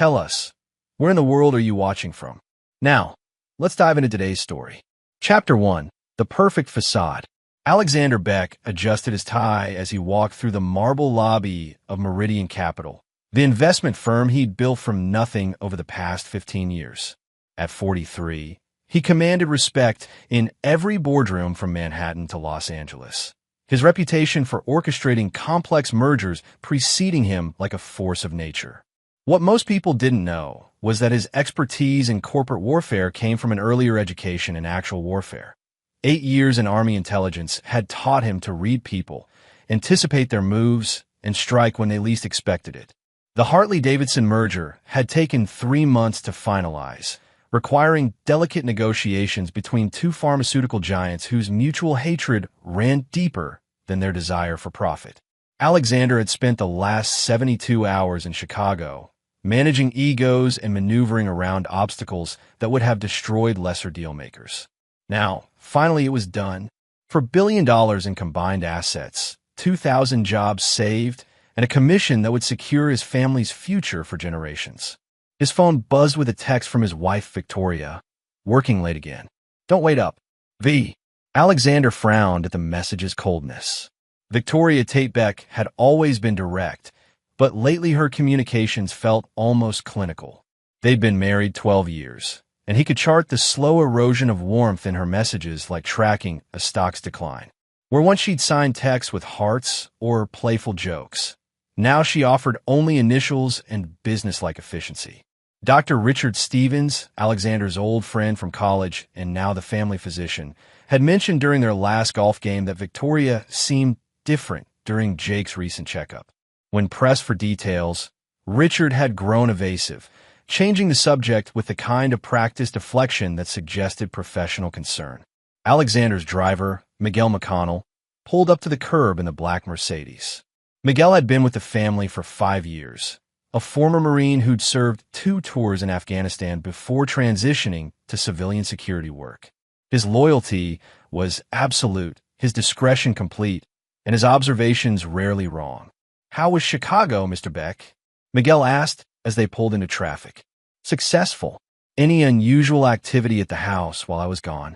Tell us, where in the world are you watching from? Now, let's dive into today's story. Chapter 1. The Perfect Facade. Alexander Beck adjusted his tie as he walked through the marble lobby of Meridian Capital, the investment firm he'd built from nothing over the past 15 years. At 43, he commanded respect in every boardroom from Manhattan to Los Angeles, his reputation for orchestrating complex mergers preceding him like a force of nature. What most people didn't know was that his expertise in corporate warfare came from an earlier education in actual warfare. 8 years in Army intelligence had taught him to read people, anticipate their moves, and strike when they least expected it. The Hartley-Davidson merger had taken 3 months to finalize, requiring delicate negotiations between two pharmaceutical giants whose mutual hatred ran deeper than their desire for profit. Alexander had spent the last 72 hours in Chicago, managing egos and maneuvering around obstacles that would have destroyed lesser dealmakers. Now, finally it was done. For $1 billion in combined assets, 2,000 jobs saved, and a commission that would secure his family's future for generations. His phone buzzed with a text from his wife, Victoria. Working late again. Don't wait up. V. Alexander frowned at the message's coldness. Victoria Tate Beck had always been direct, but lately her communications felt almost clinical. They'd been married 12 years, and he could chart the slow erosion of warmth in her messages like tracking a stock's decline. Where once she'd signed texts with hearts or playful jokes, now she offered only initials and businesslike efficiency. Dr. Richard Stevens, Alexander's old friend from college and now the family physician, had mentioned during their last golf game that Victoria seemed different during Jake's recent checkup. When pressed for details, Richard had grown evasive, changing the subject with the kind of practiced deflection that suggested professional concern. Alexander's driver, Miguel McConnell, pulled up to the curb in the black Mercedes. Miguel had been with the family for 5 years, a former Marine who'd served 2 tours in Afghanistan before transitioning to civilian security work. His loyalty was absolute, his discretion complete, and his observations rarely wrong. "How was Chicago, Mr. Beck?" Miguel asked as they pulled into traffic. "Successful. Any unusual activity at the house while I was gone?"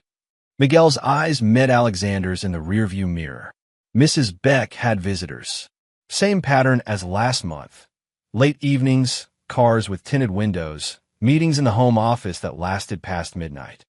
Miguel's eyes met Alexander's in the rearview mirror. Mrs. Beck had visitors. Same pattern as last month. Late evenings, cars with tinted windows, meetings in the home office that lasted past midnight.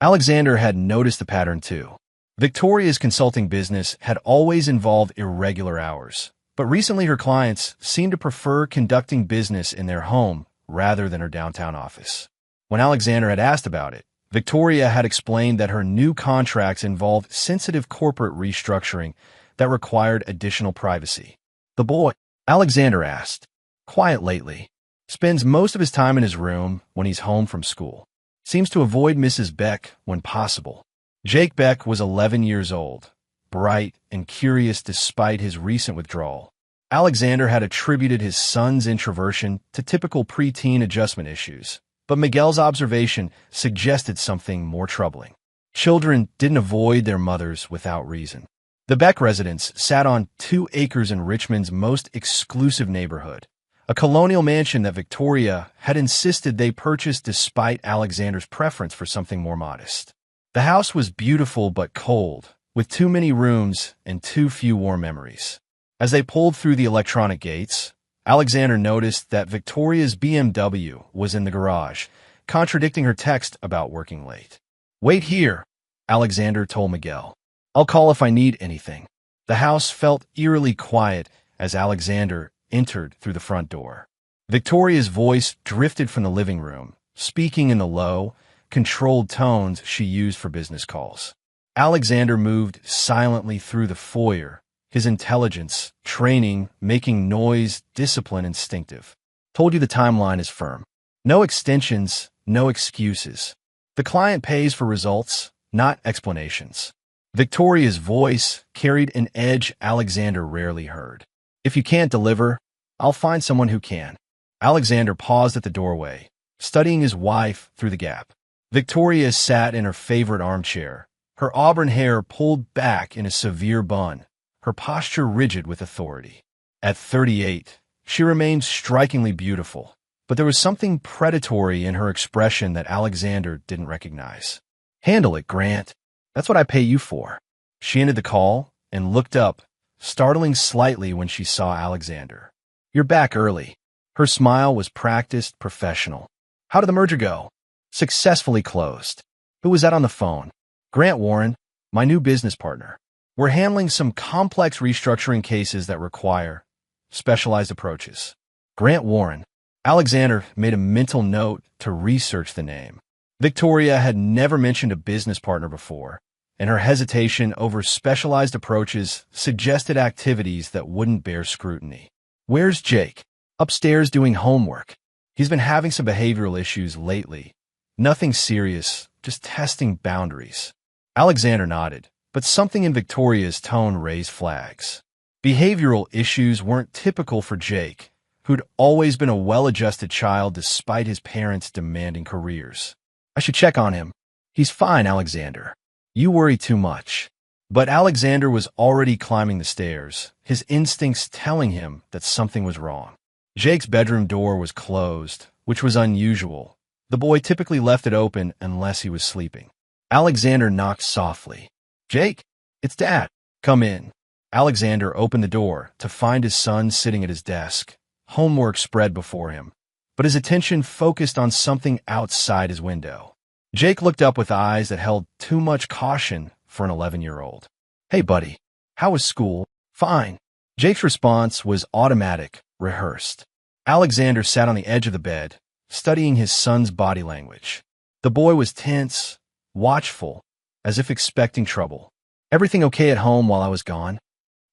Alexander had noticed the pattern too. Victoria's consulting business had always involved irregular hours, but recently her clients seemed to prefer conducting business in their home rather than her downtown office. When Alexander had asked about it, Victoria had explained that her new contracts involved sensitive corporate restructuring that required additional privacy. "The boy," Alexander asked, "quiet lately. Spends most of his time in his room when he's home from school. Seems to avoid Mrs. Beck when possible." Jake Beck was 11 years old, bright and curious despite his recent withdrawal. Alexander had attributed his son's introversion to typical preteen adjustment issues, but Miguel's observation suggested something more troubling. Children didn't avoid their mothers without reason. The Beck residence sat on 2 acres in Richmond's most exclusive neighborhood, a colonial mansion that Victoria had insisted they purchase despite Alexander's preference for something more modest. The house was beautiful but cold, with too many rooms and too few warm memories. As they pulled through the electronic gates, Alexander noticed that Victoria's BMW was in the garage, contradicting her text about working late. "Wait here," Alexander told Miguel. "I'll call if I need anything." The house felt eerily quiet as Alexander entered through the front door. Victoria's voice drifted from the living room, speaking in the low, controlled tones she used for business calls. Alexander moved silently through the foyer, his intelligence, training, making noise, discipline instinctive. "Told you the timeline is firm. No extensions, no excuses. The client pays for results, not explanations." Victoria's voice carried an edge Alexander rarely heard. "If you can't deliver, I'll find someone who can." Alexander paused at the doorway, studying his wife through the gap. Victoria sat in her favorite armchair, her auburn hair pulled back in a severe bun, her posture rigid with authority. At 38, she remained strikingly beautiful, but there was something predatory in her expression that Alexander didn't recognize. "Handle it, Grant. That's what I pay you for." She ended the call and looked up, startling slightly when she saw Alexander. "You're back early." Her smile was practiced, professional. "How did the merger go?" "Successfully closed." "Who was that on the phone?" "Grant Warren, my new business partner. We're handling some complex restructuring cases that require specialized approaches." Grant Warren. Alexander made a mental note to research the name. Victoria had never mentioned a business partner before, and her hesitation over specialized approaches suggested activities that wouldn't bear scrutiny. "Where's Jake?" "Upstairs doing homework. He's been having some behavioral issues lately. Nothing serious, just testing boundaries." Alexander nodded, but something in Victoria's tone raised flags. Behavioral issues weren't typical for Jake, who'd always been a well-adjusted child despite his parents' demanding careers. "I should check on him." "He's fine, Alexander. You worry too much." But Alexander was already climbing the stairs, his instincts telling him that something was wrong. Jake's bedroom door was closed, which was unusual. The boy typically left it open unless he was sleeping. Alexander knocked softly. "Jake, it's Dad. Come in." Alexander opened the door to find his son sitting at his desk, homework spread before him, but his attention focused on something outside his window. Jake looked up with eyes that held too much caution for an 11-year-old. "Hey, buddy. How was school?" "Fine." Jake's response was automatic, rehearsed. Alexander sat on the edge of the bed, studying his son's body language. The boy was tense, watchful, as if expecting trouble. "Everything okay at home while I was gone?"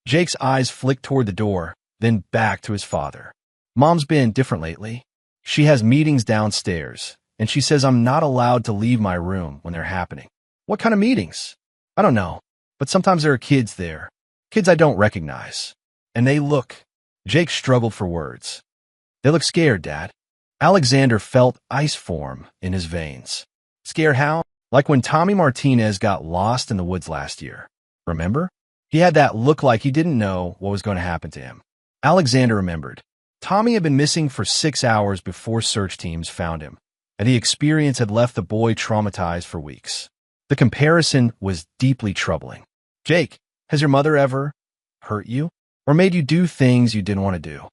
Jake's eyes flicked toward the door, then back to his father. "Mom's been different lately. She has meetings downstairs, and she says I'm not allowed to leave my room when they're happening." "What kind of meetings?" "I don't know, but sometimes there are kids there. Kids I don't recognize. And they look—" Jake struggled for words. "They look scared, Dad." Alexander felt ice form in his veins. "Scared how?" "Like when Tommy Martinez got lost in the woods last year. Remember? He had that look like he didn't know what was going to happen to him." Alexander remembered. Tommy had been missing for 6 hours before search teams found him, and the experience had left the boy traumatized for weeks. The comparison was deeply troubling. "Jake, has your mother ever hurt you? Or made you do things you didn't want to do?"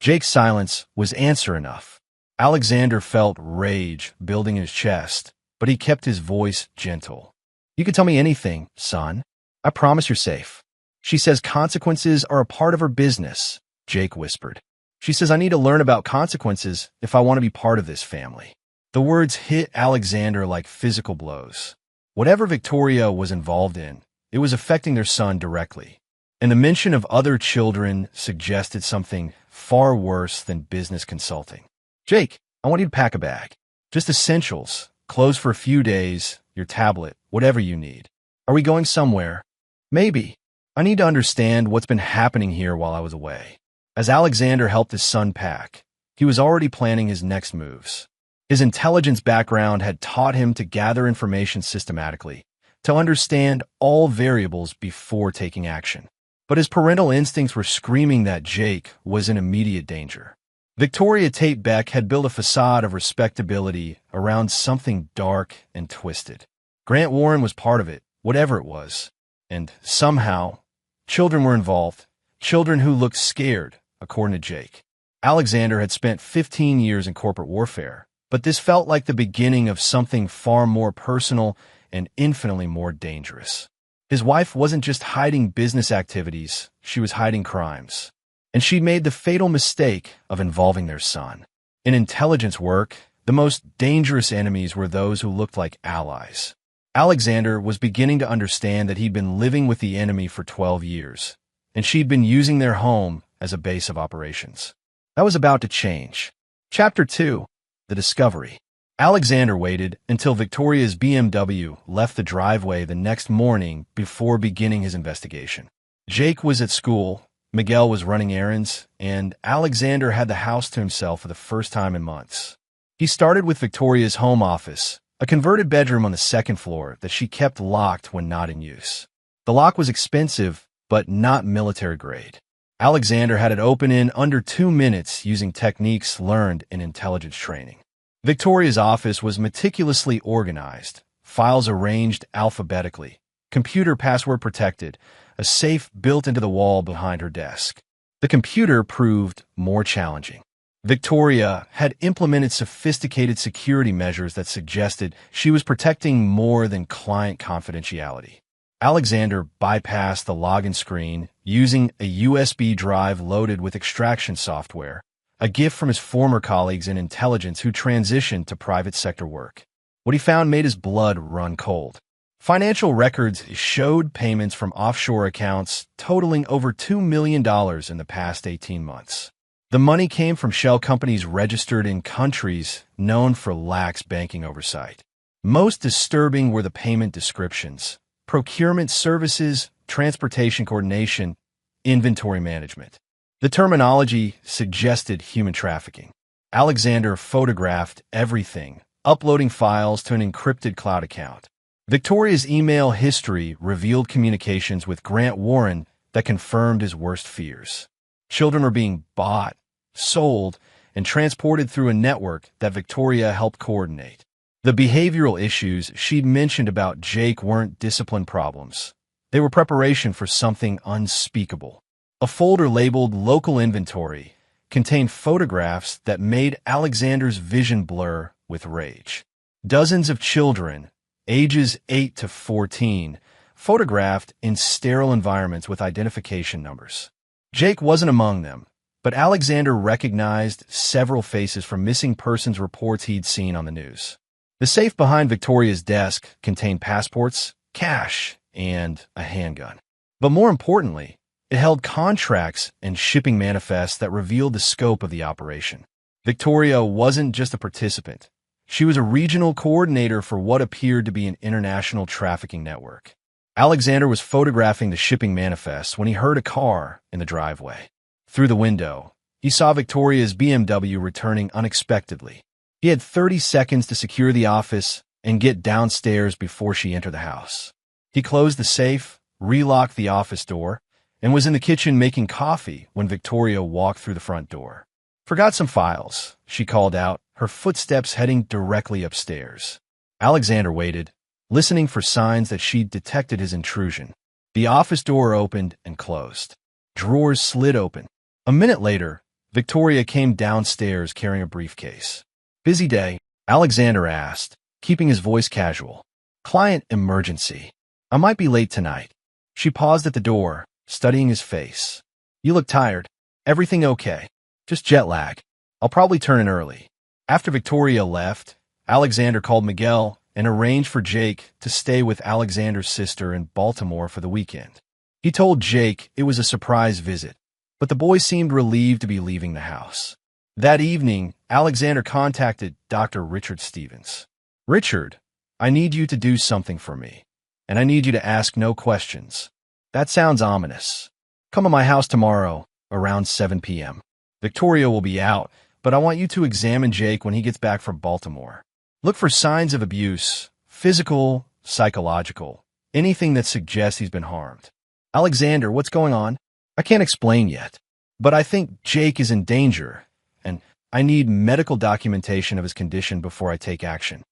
Jake's silence was answer enough. Alexander felt rage building in his chest, but he kept his voice gentle. "You can tell me anything, son. I promise you're safe." "She says consequences are a part of her business," Jake whispered. "She says I need to learn about consequences if I want to be part of this family." The words hit Alexander like physical blows. Whatever Victoria was involved in, it was affecting their son directly. And the mention of other children suggested something far worse than business consulting. "Jake, I want you to pack a bag. Just essentials, clothes for a few days, your tablet, whatever you need." "Are we going somewhere?" "Maybe. I need to understand what's been happening here while I was away." As Alexander helped his son pack, he was already planning his next moves. His intelligence background had taught him to gather information systematically, to understand all variables before taking action. But his parental instincts were screaming that Jake was in immediate danger. Victoria Tate Beck had built a facade of respectability around something dark and twisted. Grant Warren was part of it, whatever it was. And somehow, children were involved, children who looked scared, according to Jake. Alexander had spent 15 years in corporate warfare, but this felt like the beginning of something far more personal and infinitely more dangerous. His wife wasn't just hiding business activities, she was hiding crimes. And she'd made the fatal mistake of involving their son. In intelligence work, the most dangerous enemies were those who looked like allies. Alexander was beginning to understand that he'd been living with the enemy for 12 years, and she'd been using their home as a base of operations. That was about to change. Chapter 2. The Discovery. Alexander waited until Victoria's BMW left the driveway the next morning before beginning his investigation. Jake was at school, Miguel was running errands, and Alexander had the house to himself for the first time in months. He started with Victoria's home office, a converted bedroom on the second floor that she kept locked when not in use. The lock was expensive, but not military grade. Alexander had it open in under 2 minutes using techniques learned in intelligence training. Victoria's office was meticulously organized, files arranged alphabetically, computer password protected, a safe built into the wall behind her desk. The computer proved more challenging. Victoria had implemented sophisticated security measures that suggested she was protecting more than client confidentiality. Alexander bypassed the login screen using a USB drive loaded with extraction software, a gift from his former colleagues in intelligence who transitioned to private sector work. What he found made his blood run cold. Financial records showed payments from offshore accounts totaling over $2 million in the past 18 months. The money came from shell companies registered in countries known for lax banking oversight. Most disturbing were the payment descriptions: procurement services, transportation coordination, inventory management. The terminology suggested human trafficking. Alexander photographed everything, uploading files to an encrypted cloud account. Victoria's email history revealed communications with Grant Warren that confirmed his worst fears. Children were being bought, sold, and transported through a network that Victoria helped coordinate. The behavioral issues she'd mentioned about Jake weren't discipline problems. They were preparation for something unspeakable. A folder labeled Local Inventory contained photographs that made Alexander's vision blur with rage. Dozens of children, ages 8 to 14, photographed in sterile environments with identification numbers. Jake wasn't among them, but Alexander recognized several faces from missing persons reports he'd seen on the news. The safe behind Victoria's desk contained passports, cash, and a handgun. But more importantly, it held contracts and shipping manifests that revealed the scope of the operation. Victoria wasn't just a participant. She was a regional coordinator for what appeared to be an international trafficking network. Alexander was photographing the shipping manifests when he heard a car in the driveway. Through the window, he saw Victoria's BMW returning unexpectedly. He had 30 seconds to secure the office and get downstairs before she entered the house. He closed the safe, relocked the office door, and was in the kitchen making coffee when Victoria walked through the front door. "Forgot some files," she called out, her footsteps heading directly upstairs. Alexander waited, listening for signs that she'd detected his intrusion. The office door opened and closed. Drawers slid open. A minute later, Victoria came downstairs carrying a briefcase. "Busy day?" Alexander asked, keeping his voice casual. "Client emergency. I might be late tonight." She paused at the door, studying his face. "You look tired. Everything okay? Just jet lag. I'll probably turn in early." After Victoria left, Alexander called Miguel and arranged for Jake to stay with Alexander's sister in Baltimore for the weekend. He told Jake it was a surprise visit, but the boy seemed relieved to be leaving the house. That evening, Alexander contacted Dr. Richard Stevens. "Richard, I need you to do something for me, and I need you to ask no questions." "That sounds ominous. Come to my house tomorrow, around 7 p.m. Victoria will be out, but I want you to examine Jake when he gets back from Baltimore. Look for signs of abuse, physical, psychological, anything that suggests he's been harmed." "Alexander, what's going on?" "I can't explain yet, but I think Jake is in danger, and I need medical documentation of his condition before I take action."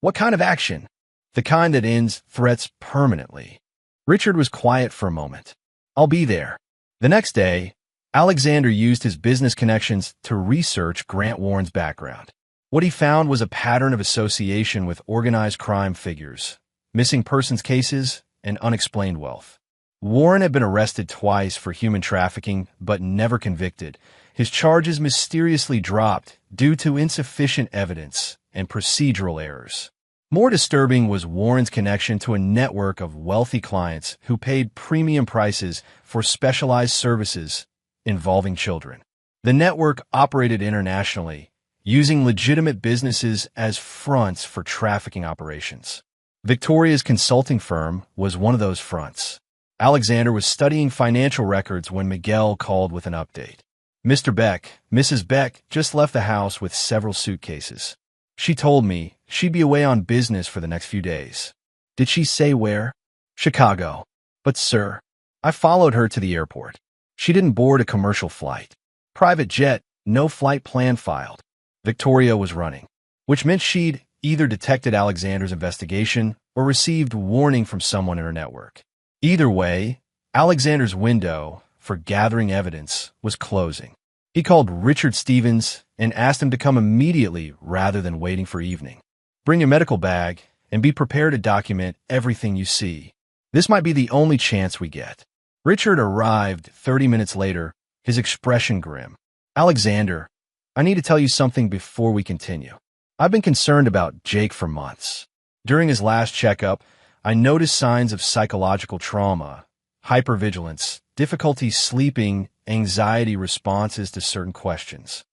"What kind of action?" "The kind that ends threats permanently." Richard was quiet for a moment. "I'll be there." The next day, Alexander used his business connections to research Grant Warren's background. What he found was a pattern of association with organized crime figures, missing persons cases, and unexplained wealth. Warren had been arrested twice for human trafficking, but never convicted. His charges mysteriously dropped due to insufficient evidence and procedural errors. More disturbing was Warren's connection to a network of wealthy clients who paid premium prices for specialized services involving children. The network operated internationally, using legitimate businesses as fronts for trafficking operations. Victoria's consulting firm was one of those fronts. Alexander was studying financial records when Miguel called with an update. "Mr. Beck, Mrs. Beck just left the house with several suitcases. She told me she'd be away on business for the next few days." "Did she say where?" "Chicago. But, sir, I followed her to the airport." She didn't board a commercial flight. Private jet, no flight plan filed. Victoria was running, which meant she'd either detected Alexander's investigation or received warning from someone in her network. Either way, Alexander's window for gathering evidence was closing. He called Richard Stevens and asked him to come immediately rather than waiting for evening. Bring your medical bag and be prepared to document everything you see. This might be the only chance we get. Richard arrived 30 minutes later, his expression grim. Alexander, I need to tell you something before we continue. I've been concerned about Jake for months. During his last checkup, I noticed signs of psychological trauma, hypervigilance, difficulty sleeping, anxiety responses to certain questions.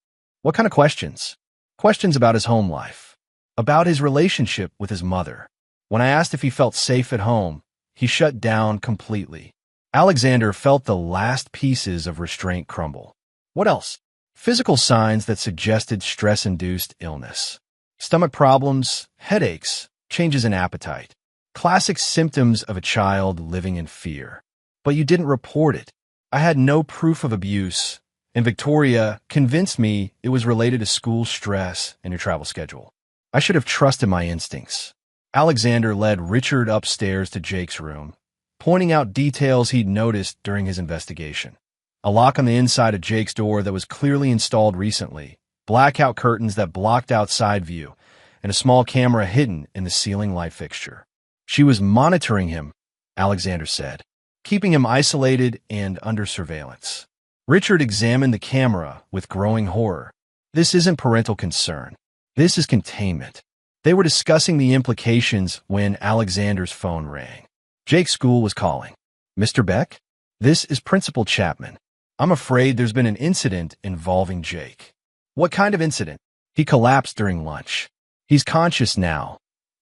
What kind of questions? Questions about his home life, about his relationship with his mother. When I asked if he felt safe at home, he shut down completely. Alexander felt the last pieces of restraint crumble. What else? Physical signs that suggested stress-induced illness. Stomach problems, headaches, changes in appetite. Classic symptoms of a child living in fear. But you didn't report it. I had no proof of abuse, and Victoria convinced me it was related to school stress and your travel schedule. I should have trusted my instincts. Alexander led Richard upstairs to Jake's room, pointing out details he'd noticed during his investigation. A lock on the inside of Jake's door that was clearly installed recently, blackout curtains that blocked outside view, and a small camera hidden in the ceiling light fixture. She was monitoring him, Alexander said, keeping him isolated and under surveillance. Richard examined the camera with growing horror. This isn't parental concern. This is containment. They were discussing the implications when Alexander's phone rang. Jake's school was calling. Mr. Beck? This is Principal Chapman. I'm afraid there's been an incident involving Jake. What kind of incident? He collapsed during lunch. He's conscious now,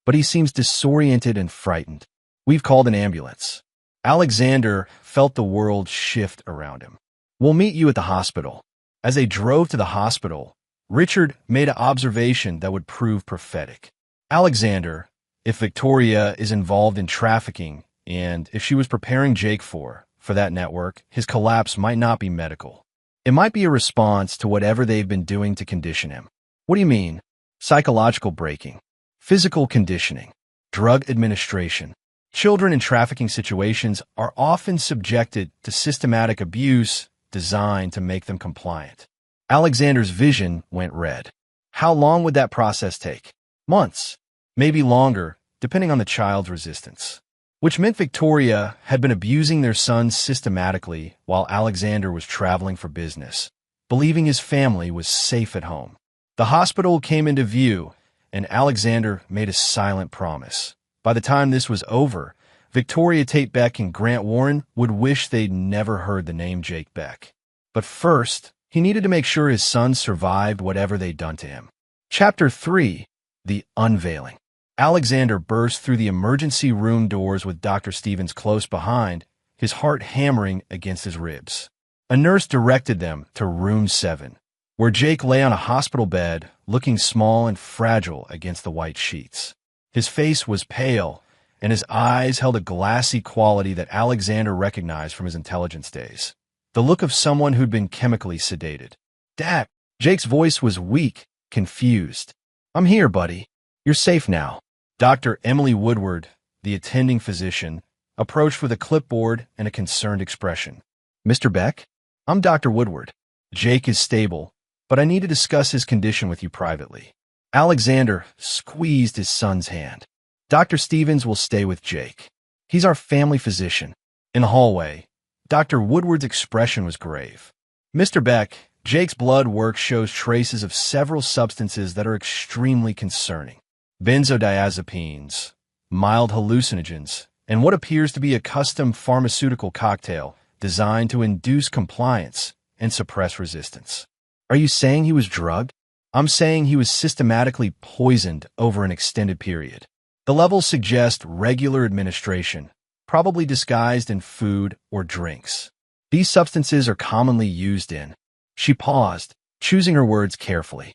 but he seems disoriented and frightened. We've called an ambulance. Alexander felt the world shift around him. We'll meet you at the hospital. As they drove to the hospital, Richard made an observation that would prove prophetic. Alexander, if Victoria is involved in trafficking and if she was preparing Jake for that network, his collapse might not be medical. It might be a response to whatever they've been doing to condition him. What do you mean? Psychological breaking, physical conditioning, drug administration. Children in trafficking situations are often subjected to systematic abuse designed to make them compliant. Alexander's vision went red. How long would that process take? Months, maybe longer, depending on the child's resistance. Which meant Victoria had been abusing their son systematically while Alexander was traveling for business, believing his family was safe at home. The hospital came into view, and Alexander made a silent promise. By the time this was over, Victoria Tate Beck and Grant Warren would wish they'd never heard the name Jake Beck. But first, he needed to make sure his son survived whatever they'd done to him. Chapter 3. The Unveiling. Alexander burst through the emergency room doors with Dr. Stevens close behind, his heart hammering against his ribs. A nurse directed them to Room 7, where Jake lay on a hospital bed, looking small and fragile against the white sheets. His face was pale, and his eyes held a glassy quality that Alexander recognized from his intelligence days. The look of someone who'd been chemically sedated. Dad! Jake's voice was weak, confused. I'm here, buddy. You're safe now. Dr. Emily Woodward, the attending physician, approached with a clipboard and a concerned expression. Mr. Beck? I'm Dr. Woodward. Jake is stable, but I need to discuss his condition with you privately. Alexander squeezed his son's hand. Dr. Stevens will stay with Jake. He's our family physician. In the hallway, Dr. Woodward's expression was grave. Mr. Beck, Jake's blood work shows traces of several substances that are extremely concerning. Benzodiazepines, mild hallucinogens, and what appears to be a custom pharmaceutical cocktail designed to induce compliance and suppress resistance. Are you saying he was drugged? I'm saying he was systematically poisoned over an extended period. The levels suggest regular administration, probably disguised in food or drinks. These substances are commonly used in. She paused, choosing her words carefully.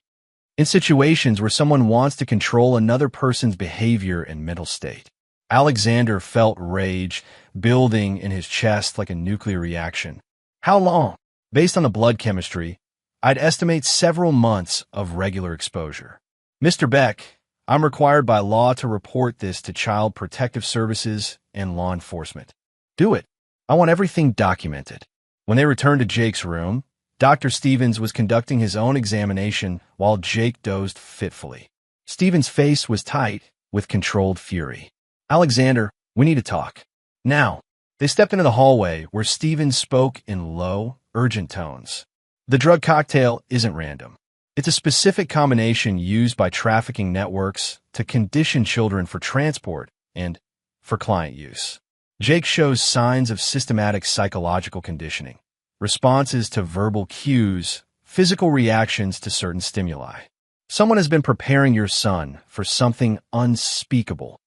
In situations where someone wants to control another person's behavior and mental state. Alexander felt rage building in his chest like a nuclear reaction. How long? Based on the blood chemistry, I'd estimate several months of regular exposure. Mr. Beck, I'm required by law to report this to Child Protective Services and law enforcement. Do it. I want everything documented. When they returned to Jake's room, Dr. Stevens was conducting his own examination while Jake dozed fitfully. Stevens' face was tight with controlled fury. Alexander, we need to talk. Now. They stepped into the hallway where Stevens spoke in low, urgent tones. The drug cocktail isn't random. It's a specific combination used by trafficking networks to condition children for transport and for client use. Jake shows signs of systematic psychological conditioning, responses to verbal cues, physical reactions to certain stimuli. Someone has been preparing your son for something unspeakable.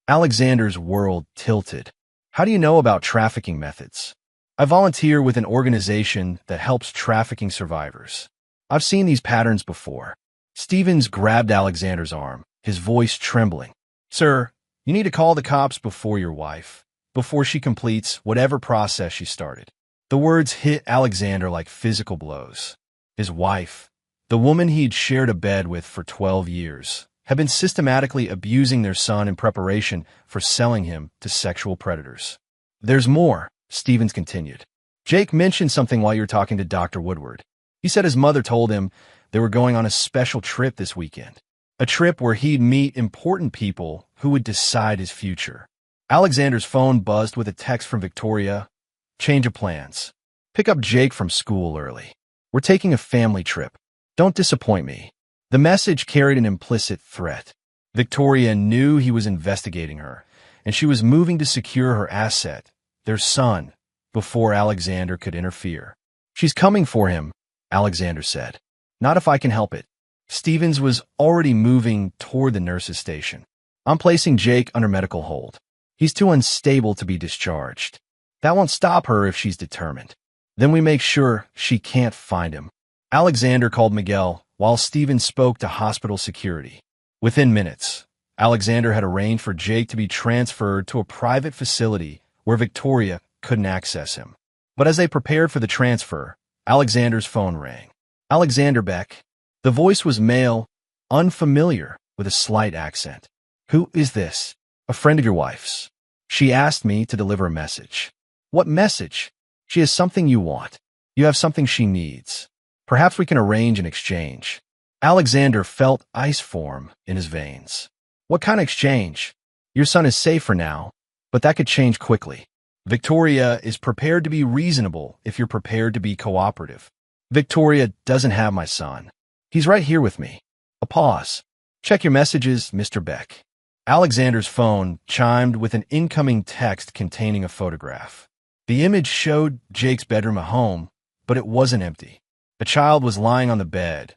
Alexander's world tilted. How do you know about trafficking methods? I volunteer with an organization that helps trafficking survivors. I've seen these patterns before. Stevens grabbed Alexander's arm, his voice trembling. Sir, you need to call the cops before your wife, before she completes whatever process she started. The words hit Alexander like physical blows. His wife, the woman he'd shared a bed with for 12 years, had been systematically abusing their son in preparation for selling him to sexual predators. There's more, Stevens continued. Jake mentioned something while you were talking to Dr. Woodward. He said his mother told him they were going on a special trip this weekend, a trip where he'd meet important people who would decide his future. Alexander's phone buzzed with a text from Victoria. Change of plans. Pick up Jake from school early. We're taking a family trip. Don't disappoint me. The message carried an implicit threat. Victoria knew he was investigating her, and she was moving to secure her asset, their son, before Alexander could interfere. She's coming for him, Alexander said. Not if I can help it. Stevens was already moving toward the nurse's station. I'm placing Jake under medical hold. He's too unstable to be discharged. That won't stop her if she's determined. Then we make sure she can't find him. Alexander called Miguel while Stevens spoke to hospital security. Within minutes, Alexander had arranged for Jake to be transferred to a private facility where Victoria couldn't access him. But as they prepared for the transfer, Alexander's phone rang. Alexander Beck. The voice was male, unfamiliar, with a slight accent. Who is this? A friend of your wife's. She asked me to deliver a message. What message? She has something you want. You have something she needs. Perhaps we can arrange an exchange. Alexander felt ice form in his veins. What kind of exchange? Your son is safe for now, but that could change quickly. Victoria is prepared to be reasonable if you're prepared to be cooperative. Victoria doesn't have my son. He's right here with me. A pause. Check your messages, Mr. Beck. Alexander's phone chimed with an incoming text containing a photograph. The image showed Jake's bedroom at home, but it wasn't empty. A child was lying on the bed,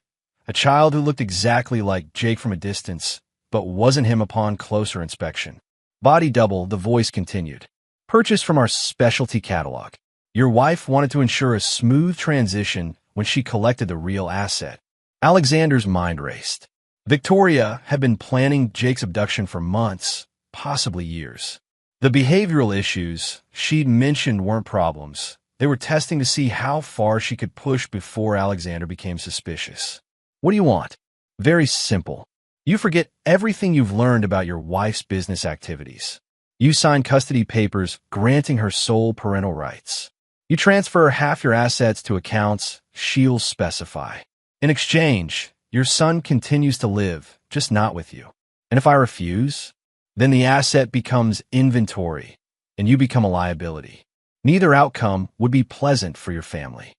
a child who looked exactly like Jake from a distance, but wasn't him upon closer inspection. Body double, the voice continued. Purchased from our specialty catalog. Your wife wanted to ensure a smooth transition when she collected the real asset. Alexander's mind raced. Victoria had been planning Jake's abduction for months, possibly years. The behavioral issues she'd mentioned weren't problems. They were testing to see how far she could push before Alexander became suspicious. What do you want? Very simple. You forget everything you've learned about your wife's business activities. You sign custody papers granting her sole parental rights. You transfer half your assets to accounts she'll specify. In exchange, your son continues to live, just not with you. And if I refuse, then the asset becomes inventory, and you become a liability. Neither outcome would be pleasant for your family.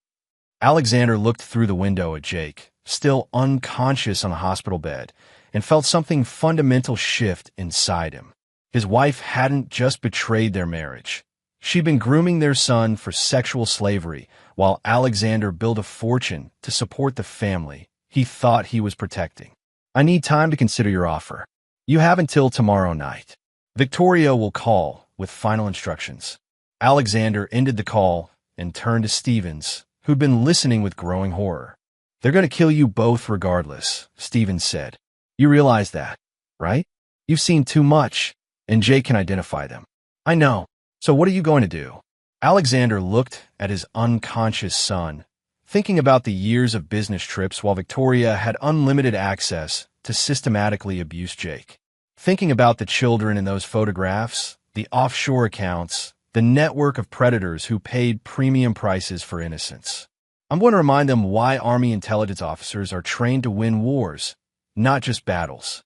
Alexander looked through the window at Jake, still unconscious on a hospital bed, and felt something fundamental shift inside him. His wife hadn't just betrayed their marriage. She'd been grooming their son for sexual slavery, while Alexander built a fortune to support the family he thought he was protecting. I need time to consider your offer. You have until tomorrow night. Victoria will call with final instructions. Alexander ended the call and turned to Stevens, who'd been listening with growing horror. They're going to kill you both regardless, Stevens said. You realize that, right? You've seen too much, and Jake can identify them. I know. So what are you going to do? Alexander looked at his unconscious son, thinking about the years of business trips while Victoria had unlimited access to systematically abuse Jake. Thinking about the children in those photographs, the offshore accounts, the network of predators who paid premium prices for innocence. I'm going to remind them why Army intelligence officers are trained to win wars, not just battles.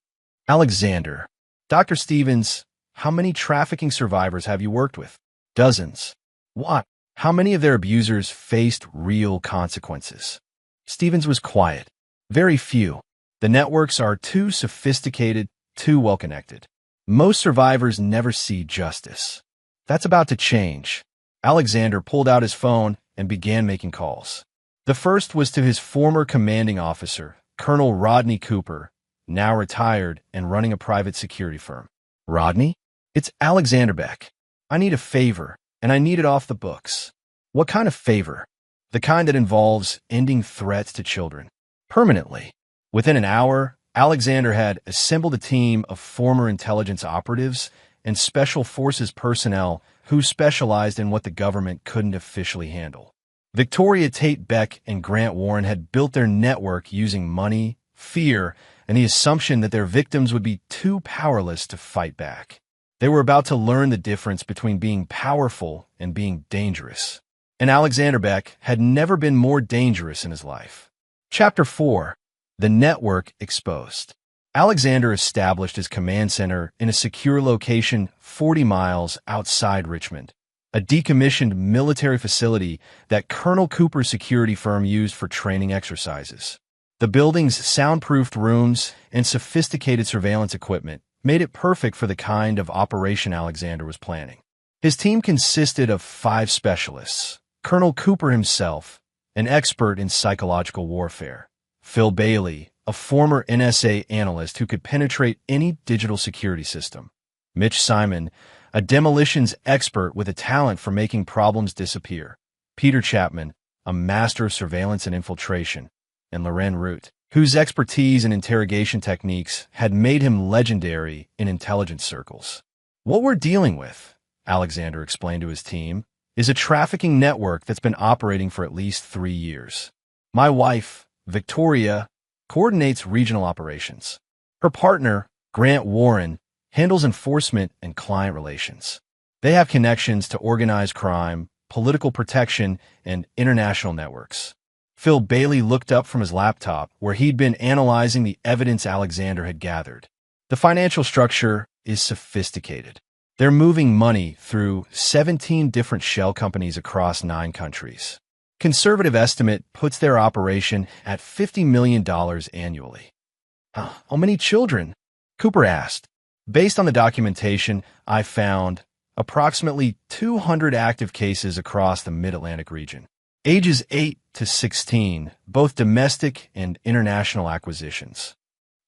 Alexander, Dr. Stevens, how many trafficking survivors have you worked with? Dozens. What? How many of their abusers faced real consequences? Stevens was quiet. Very few. The networks are too sophisticated, too well-connected. Most survivors never see justice. That's about to change. Alexander pulled out his phone and began making calls. The first was to his former commanding officer, Colonel Rodney Cooper, now retired and running a private security firm. Rodney? It's Alexander Beck. I need a favor, and I need it off the books. What kind of favor? The kind that involves ending threats to children. Permanently. Within an hour, Alexander had assembled a team of former intelligence operatives and special forces personnel who specialized in what the government couldn't officially handle. Victoria Tate Beck and Grant Warren had built their network using money, fear, and the assumption that their victims would be too powerless to fight back. They were about to learn the difference between being powerful and being dangerous. And Alexander Beck had never been more dangerous in his life. Chapter 4. The Network Exposed. Alexander established his command center in a secure location 40 miles outside Richmond, a decommissioned military facility that Colonel Cooper's security firm used for training exercises. The building's soundproofed rooms and sophisticated surveillance equipment made it perfect for the kind of operation Alexander was planning. His team consisted of 5 specialists: Colonel Cooper himself, an expert in psychological warfare; Phil Bailey, a former NSA analyst who could penetrate any digital security system; Mitch Simon, a demolitions expert with a talent for making problems disappear; Peter Chapman, a master of surveillance and infiltration; and Loren Root, whose expertise in interrogation techniques had made him legendary in intelligence circles. What we're dealing with, Alexander explained to his team, is a trafficking network that's been operating for at least 3 years. My wife, Victoria, coordinates regional operations. Her partner, Grant Warren, handles enforcement and client relations. They have connections to organized crime, political protection, and international networks. Phil Bailey looked up from his laptop, where he'd been analyzing the evidence Alexander had gathered. The financial structure is sophisticated. They're moving money through 17 different shell companies across 9 countries. Conservative estimate puts their operation at $50 million annually. How many children? Cooper asked. Based on the documentation, I found approximately 200 active cases across the Mid-Atlantic region. Ages 8 to 16, both domestic and international acquisitions.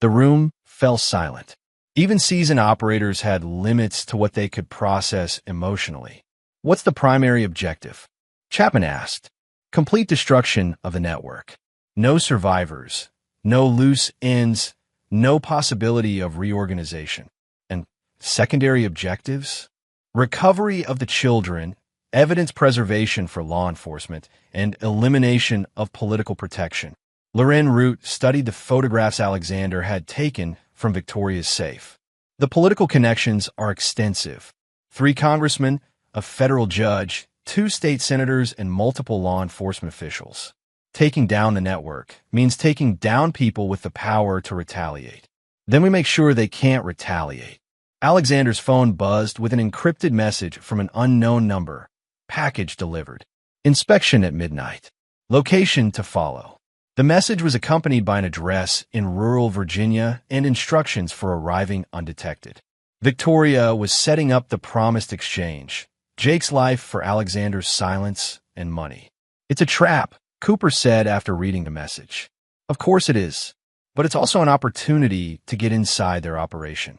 The room fell silent. Even seasoned operators had limits to what they could process emotionally. What's the primary objective? Chapman asked. Complete destruction of the network. No survivors, no loose ends, no possibility of reorganization. And secondary objectives? Recovery of the children, evidence preservation for law enforcement, and elimination of political protection. Loren Root studied the photographs Alexander had taken from Victoria's safe. The political connections are extensive. 3 congressmen, a federal judge, 2 state senators, and multiple law enforcement officials. Taking down the network means taking down people with the power to retaliate. Then we make sure they can't retaliate. Alexander's phone buzzed with an encrypted message from an unknown number. Package delivered. Inspection at midnight. Location to follow. The message was accompanied by an address in rural Virginia and instructions for arriving undetected. Victoria was setting up the promised exchange: Jake's life for Alexander's silence and money. It's a trap, Cooper said after reading the message. Of course it is, but it's also an opportunity to get inside their operation.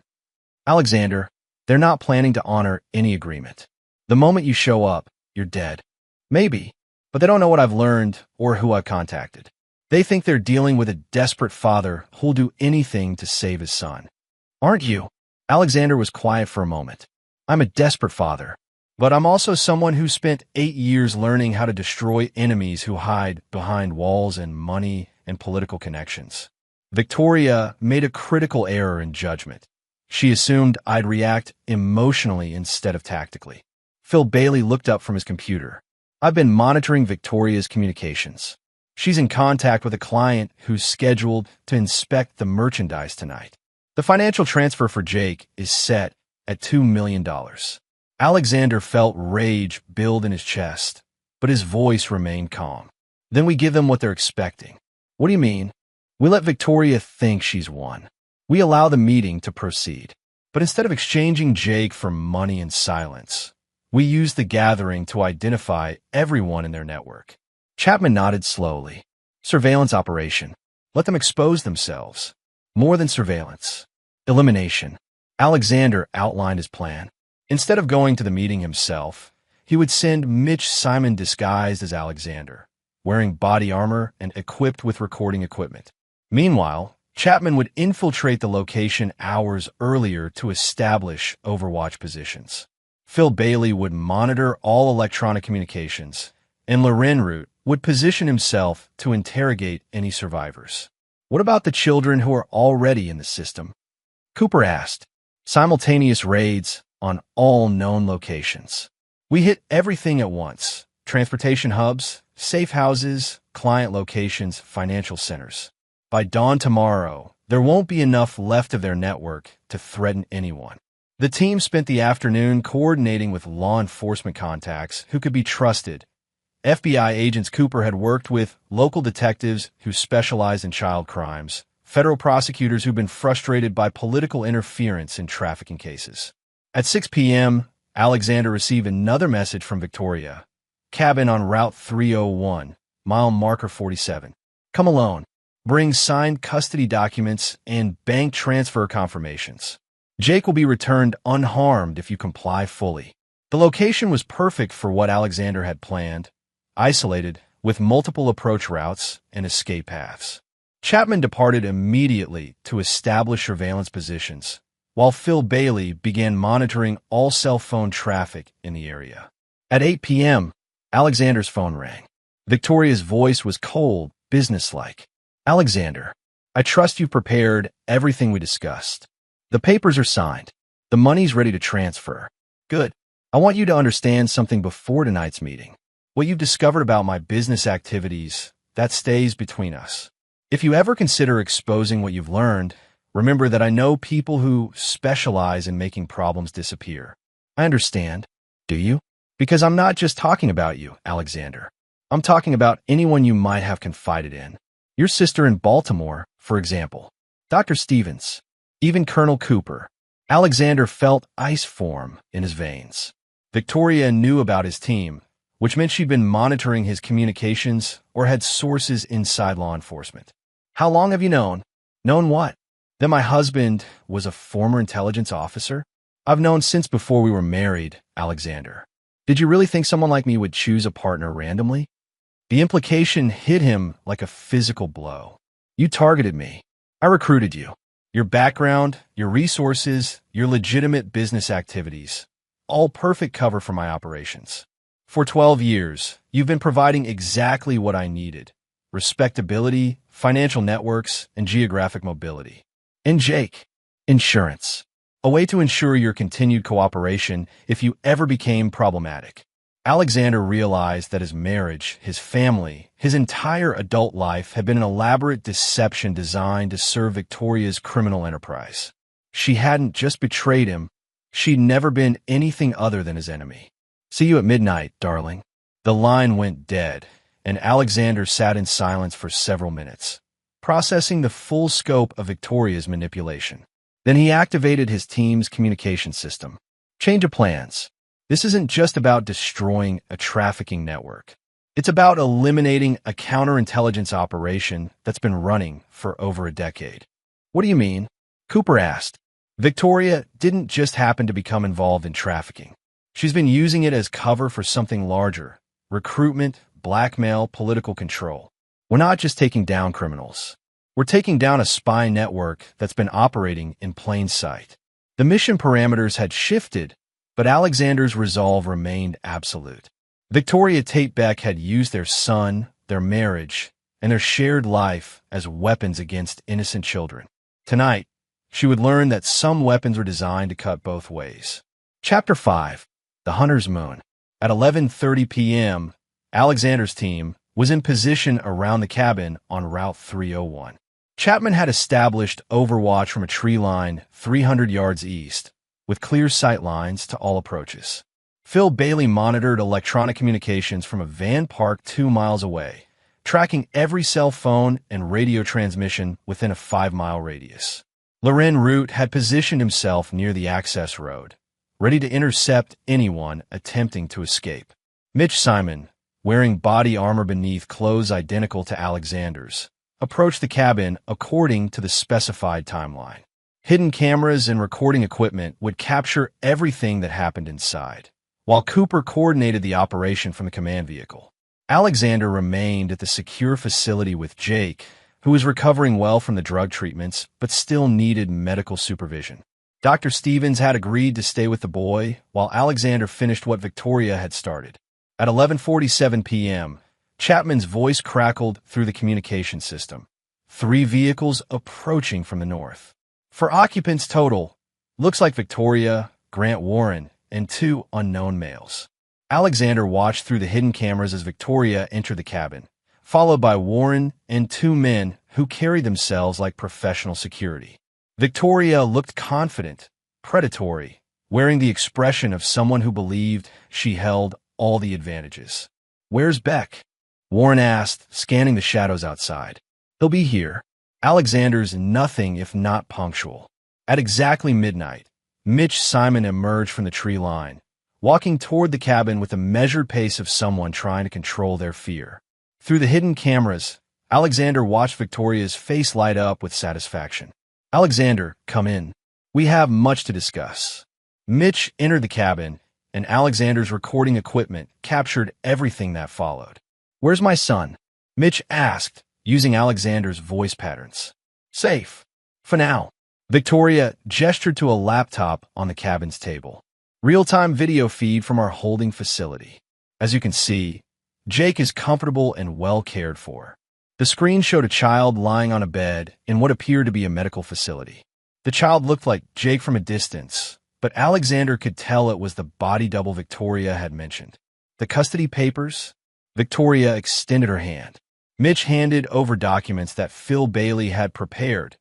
Alexander, they're not planning to honor any agreement. The moment you show up, you're dead. Maybe, but they don't know what I've learned or who I've contacted. They think they're dealing with a desperate father who'll do anything to save his son. Aren't you? Alexander was quiet for a moment. I'm a desperate father. But I'm also someone who spent 8 years learning how to destroy enemies who hide behind walls and money and political connections. Victoria made a critical error in judgment. She assumed I'd react emotionally instead of tactically. Phil Bailey looked up from his computer. I've been monitoring Victoria's communications. She's in contact with a client who's scheduled to inspect the merchandise tonight. The financial transfer for Jake is set at $2 million. Alexander felt rage build in his chest, but his voice remained calm. Then we give them what they're expecting. What do you mean? We let Victoria think she's won. We allow the meeting to proceed. But instead of exchanging Jake for money and silence, we use the gathering to identify everyone in their network. Chapman nodded slowly. Surveillance operation. Let them expose themselves. More than surveillance. Elimination. Alexander outlined his plan. Instead of going to the meeting himself, he would send Mitch Simon disguised as Alexander, wearing body armor and equipped with recording equipment. Meanwhile, Chapman would infiltrate the location hours earlier to establish Overwatch positions. Phil Bailey would monitor all electronic communications, and Lorenroot would position himself to interrogate any survivors. What about the children who are already in the system? Cooper asked. Simultaneous raids on all known locations. We hit everything at once. Transportation hubs, safe houses, client locations, financial centers. By dawn tomorrow, there won't be enough left of their network to threaten anyone. The team spent the afternoon coordinating with law enforcement contacts who could be trusted. FBI agents Cooper had worked with, local detectives who specialize in child crimes, federal prosecutors who've been frustrated by political interference in trafficking cases. At 6 p.m., Alexander received another message from Victoria. Cabin on Route 301, mile marker 47. Come alone. Bring signed custody documents and bank transfer confirmations. Jake will be returned unharmed if you comply fully. The location was perfect for what Alexander had planned, isolated, with multiple approach routes and escape paths. Chapman departed immediately to establish surveillance positions, while Phil Bailey began monitoring all cell phone traffic in the area. At 8 p.m., Alexander's phone rang. Victoria's voice was cold, businesslike. Alexander, I trust you've prepared everything we discussed. The papers are signed. The money's ready to transfer. Good. I want you to understand something before tonight's meeting. What you've discovered about my business activities, that stays between us. If you ever consider exposing what you've learned, remember that I know people who specialize in making problems disappear. I understand. Do you? Because I'm not just talking about you, Alexander. I'm talking about anyone you might have confided in. Your sister in Baltimore, for example. Dr. Stevens. Even Colonel Cooper. Alexander felt ice form in his veins. Victoria knew about his team, which meant she'd been monitoring his communications or had sources inside law enforcement. How long have you known? Known what? That my husband was a former intelligence officer? I've known since before we were married, Alexander. Did you really think someone like me would choose a partner randomly? The implication hit him like a physical blow. You targeted me. I recruited you. Your background, your resources, your legitimate business activities, all perfect cover for my operations. For 12 years, you've been providing exactly what I needed: respectability, financial networks, and geographic mobility. And Jake, insurance. A way to ensure your continued cooperation if you ever became problematic. Alexander realized that his marriage, his family, his entire adult life had been an elaborate deception designed to serve Victoria's criminal enterprise. She hadn't just betrayed him, she'd never been anything other than his enemy. See you at midnight, darling. The line went dead, and Alexander sat in silence for several minutes, processing the full scope of Victoria's manipulation. Then he activated his team's communication system. Change of plans. This isn't just about destroying a trafficking network. It's about eliminating a counterintelligence operation that's been running for over a decade. What do you mean? Cooper asked. Victoria didn't just happen to become involved in trafficking. She's been using it as cover for something larger: recruitment, blackmail, political control. We're not just taking down criminals. We're taking down a spy network that's been operating in plain sight. The mission parameters had shifted, But Alexander's resolve remained absolute. Victoria Tate Beck had used their son, their marriage, and their shared life as weapons against innocent children. Tonight, she would learn that some weapons were designed to cut both ways. Chapter 5. The Hunter's Moon. At 11:30 p.m., Alexander's team was in position around the cabin on Route 301. Chapman had established overwatch from a tree line 300 yards east, with clear sight lines to all approaches. Phil Bailey monitored electronic communications from a van parked 2 miles away, tracking every cell phone and radio transmission within a 5-mile radius. Loren Root had positioned himself near the access road, ready to intercept anyone attempting to escape. Mitch Simon, wearing body armor beneath clothes identical to Alexander's, approached the cabin according to the specified timeline. Hidden cameras and recording equipment would capture everything that happened inside, while Cooper coordinated the operation from the command vehicle. Alexander remained at the secure facility with Jake, who was recovering well from the drug treatments but still needed medical supervision. Dr. Stevens had agreed to stay with the boy while Alexander finished what Victoria had started. At 11:47 p.m., Chapman's voice crackled through the communication system. 3 vehicles approaching from the north. For occupants total, looks like Victoria, Grant Warren, and 2 unknown males. Alexander watched through the hidden cameras as Victoria entered the cabin, followed by Warren and 2 men who carried themselves like professional security. Victoria looked confident, predatory, wearing the expression of someone who believed she held all the advantages. "Where's Beck?" Warren asked, scanning the shadows outside. "He'll be here." Alexander's nothing if not punctual. At exactly midnight, Mitch Simon emerged from the tree line, walking toward the cabin with the measured pace of someone trying to control their fear. Through the hidden cameras, Alexander watched Victoria's face light up with satisfaction. "Alexander, come in. We have much to discuss." Mitch entered the cabin, and Alexander's recording equipment captured everything that followed. "Where's my son?" Mitch asked, using Alexander's voice patterns. "Safe. For now." Victoria gestured to a laptop on the cabin's table. "Real-time video feed from our holding facility. As you can see, Jake is comfortable and well cared for." The screen showed a child lying on a bed in what appeared to be a medical facility. The child looked like Jake from a distance, but Alexander could tell it was the body double Victoria had mentioned. "The custody papers?" Victoria extended her hand. Mitch handed over documents that Phil Bailey had prepared,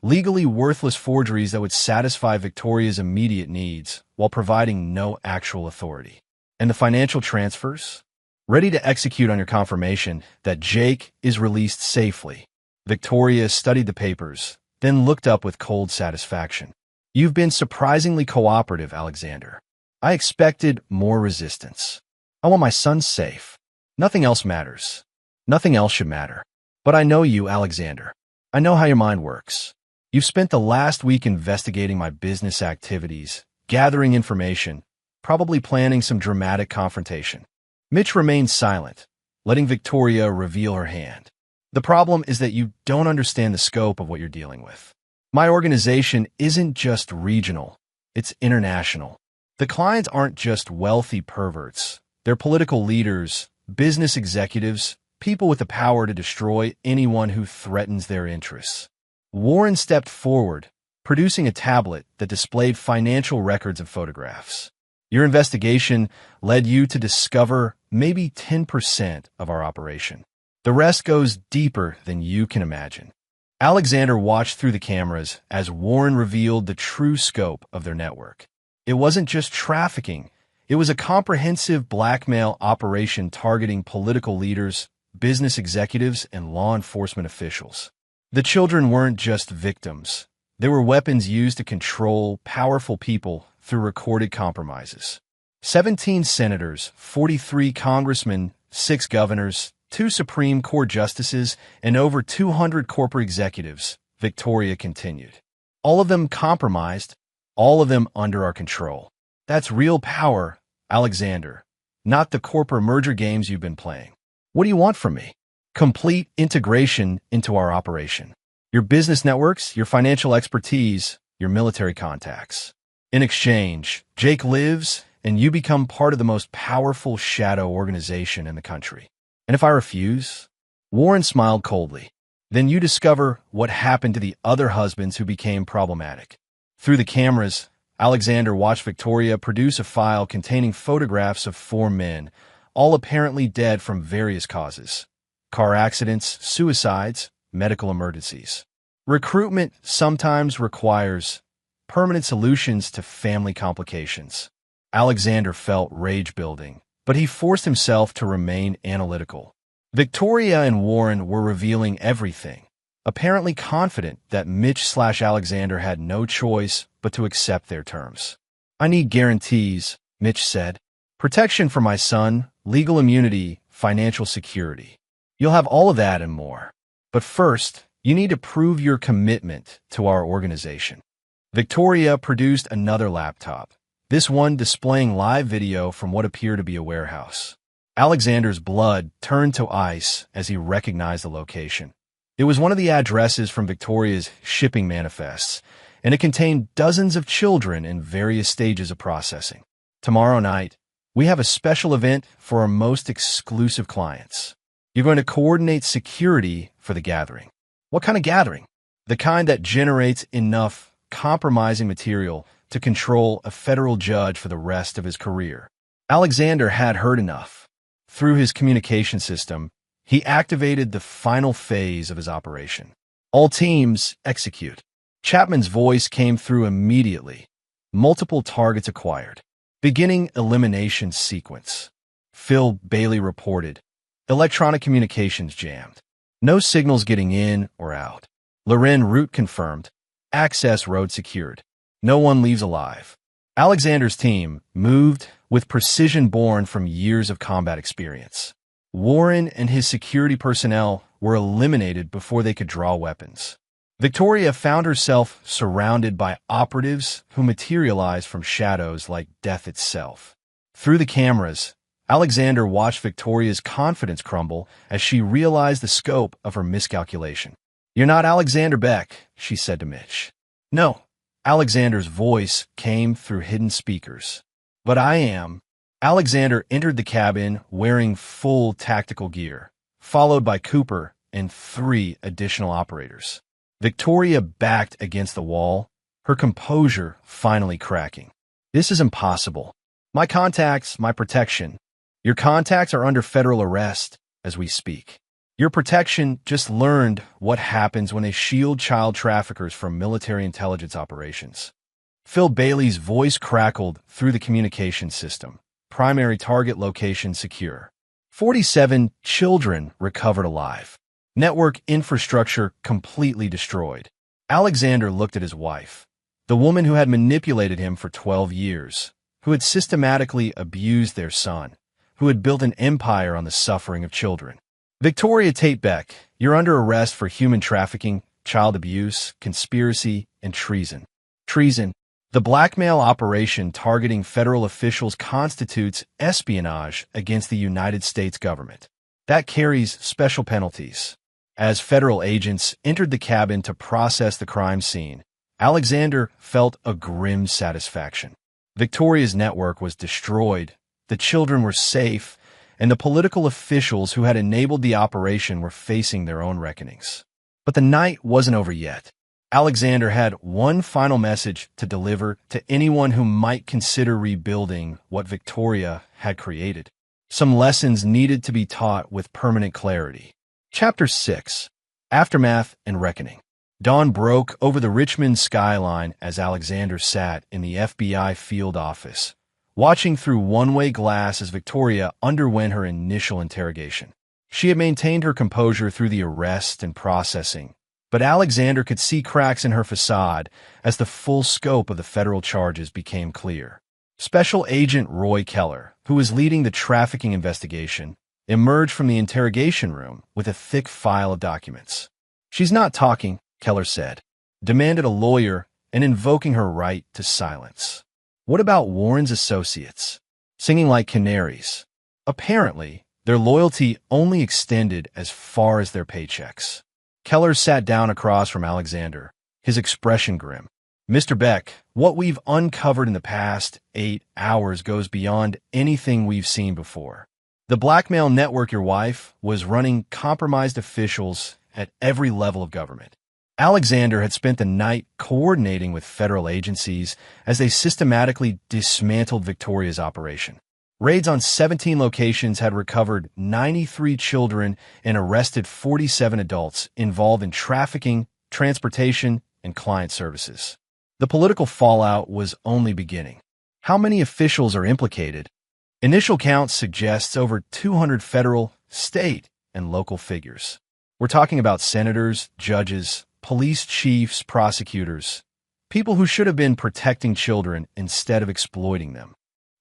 legally worthless forgeries that would satisfy Victoria's immediate needs while providing no actual authority. "And the financial transfers? Ready to execute on your confirmation that Jake is released safely." Victoria studied the papers, then looked up with cold satisfaction. "You've been surprisingly cooperative, Alexander. I expected more resistance. I want my son safe. Nothing else matters. Nothing else should matter. But I know you, Alexander. I know how your mind works. You've spent the last week investigating my business activities, gathering information, probably planning some dramatic confrontation." Mitch remained silent, letting Victoria reveal her hand. "The problem is that you don't understand the scope of what you're dealing with. My organization isn't just regional, it's international. The clients aren't just wealthy perverts. They're political leaders, business executives, people with the power to destroy anyone who threatens their interests." Warren stepped forward, producing a tablet that displayed financial records and photographs. "Your investigation led you to discover maybe 10% of our operation. The rest goes deeper than you can imagine." Alexander watched through the cameras as Warren revealed the true scope of their network. It wasn't just trafficking. It was a comprehensive blackmail operation targeting political leaders, business executives, and law enforcement officials. The children weren't just victims. They were weapons used to control powerful people through recorded compromises. 17 senators, 43 congressmen, 6 governors, 2 Supreme Court justices, and over 200 corporate executives, Victoria continued. All of them compromised, all of them under our control. That's real power, Alexander, not the corporate merger games you've been playing. What do you want from me? Complete integration into our operation. Your business networks, your financial expertise, your military contacts. In exchange, Jake lives, and you become part of the most powerful shadow organization in the country. And if I refuse? Warren smiled coldly. Then you discover what happened to the other husbands who became problematic. Through the cameras, Alexander watched Victoria produce a file containing photographs of 4 men, all apparently dead from various causes: car accidents, suicides, medical emergencies. Recruitment sometimes requires permanent solutions to family complications. Alexander felt rage building, but he forced himself to remain analytical. Victoria and Warren were revealing everything, apparently confident that Mitch/Alexander had no choice but to accept their terms. "I need guarantees," Mitch said. "Protection for my son, legal immunity, financial security. You'll have all of that and more. But first, you need to prove your commitment to our organization." Victoria produced another laptop, this one displaying live video from what appeared to be a warehouse. Alexander's blood turned to ice as he recognized the location. It was one of the addresses from Victoria's shipping manifests, and it contained dozens of children in various stages of processing. "Tomorrow night, we have a special event for our most exclusive clients. You're going to coordinate security for the gathering." "What kind of gathering?" "The kind that generates enough compromising material to control a federal judge for the rest of his career." Alexander had heard enough. Through his communication system, he activated the final phase of his operation. "All teams, execute." Chapman's voice came through immediately. "Multiple targets acquired. Beginning elimination sequence." Phil Bailey reported. "Electronic communications jammed. No signals getting in or out." Loren Root confirmed. "Access road secured. No one leaves alive." Alexander's team moved with precision born from years of combat experience. Warren and his security personnel were eliminated before they could draw weapons. Victoria found herself surrounded by operatives who materialized from shadows like death itself. Through the cameras, Alexander watched Victoria's confidence crumble as she realized the scope of her miscalculation. "You're not Alexander Beck," she said to Mitch. "No." Alexander's voice came through hidden speakers. "But I am." Alexander entered the cabin wearing full tactical gear, followed by Cooper and 3 additional operators. Victoria backed against the wall, her composure finally cracking. "This is impossible. My contacts, my protection." "Your contacts are under federal arrest as we speak. Your protection just learned what happens when they shield child traffickers from military intelligence operations." Phil Bailey's voice crackled through the communication system. "Primary target location secure. 47 children recovered alive. Network infrastructure completely destroyed." Alexander looked at his wife, the woman who had manipulated him for 12 years, who had systematically abused their son, who had built an empire on the suffering of children. "Victoria Tate Beck, you're under arrest for human trafficking, child abuse, conspiracy, and treason." "Treason." The blackmail operation targeting federal officials constitutes espionage against the United States government. That carries special penalties. As federal agents entered the cabin to process the crime scene, Alexander felt a grim satisfaction. Victoria's network was destroyed, the children were safe, and the political officials who had enabled the operation were facing their own reckonings. But the night wasn't over yet. Alexander had one final message to deliver to anyone who might consider rebuilding what Victoria had created. Some lessons needed to be taught with permanent clarity. Chapter 6: Aftermath and Reckoning. Dawn broke over the Richmond skyline as Alexander sat in the FBI field office, watching through one-way glass as Victoria underwent her initial interrogation. She had maintained her composure through the arrest and processing, but Alexander could see cracks in her facade as the full scope of the federal charges became clear. Special Agent Roy Keller, who was leading the trafficking investigation, emerged from the interrogation room with a thick file of documents. "She's not talking," Keller said, demanded a lawyer and invoking her right to silence. "What about Warren's associates? Singing like canaries." Apparently, their loyalty only extended as far as their paychecks. Keller sat down across from Alexander, his expression grim. Mr. Beck, what we've uncovered in the past 8 hours goes beyond anything we've seen before. The blackmail network your wife was running compromised officials at every level of government. Alexander had spent the night coordinating with federal agencies as they systematically dismantled Victoria's operation. Raids on 17 locations had recovered 93 children and arrested 47 adults involved in trafficking, transportation, and client services. The political fallout was only beginning. How many officials are implicated? Initial counts suggests over 200 federal, state, and local figures. We're talking about senators, judges, police chiefs, prosecutors, people who should have been protecting children instead of exploiting them.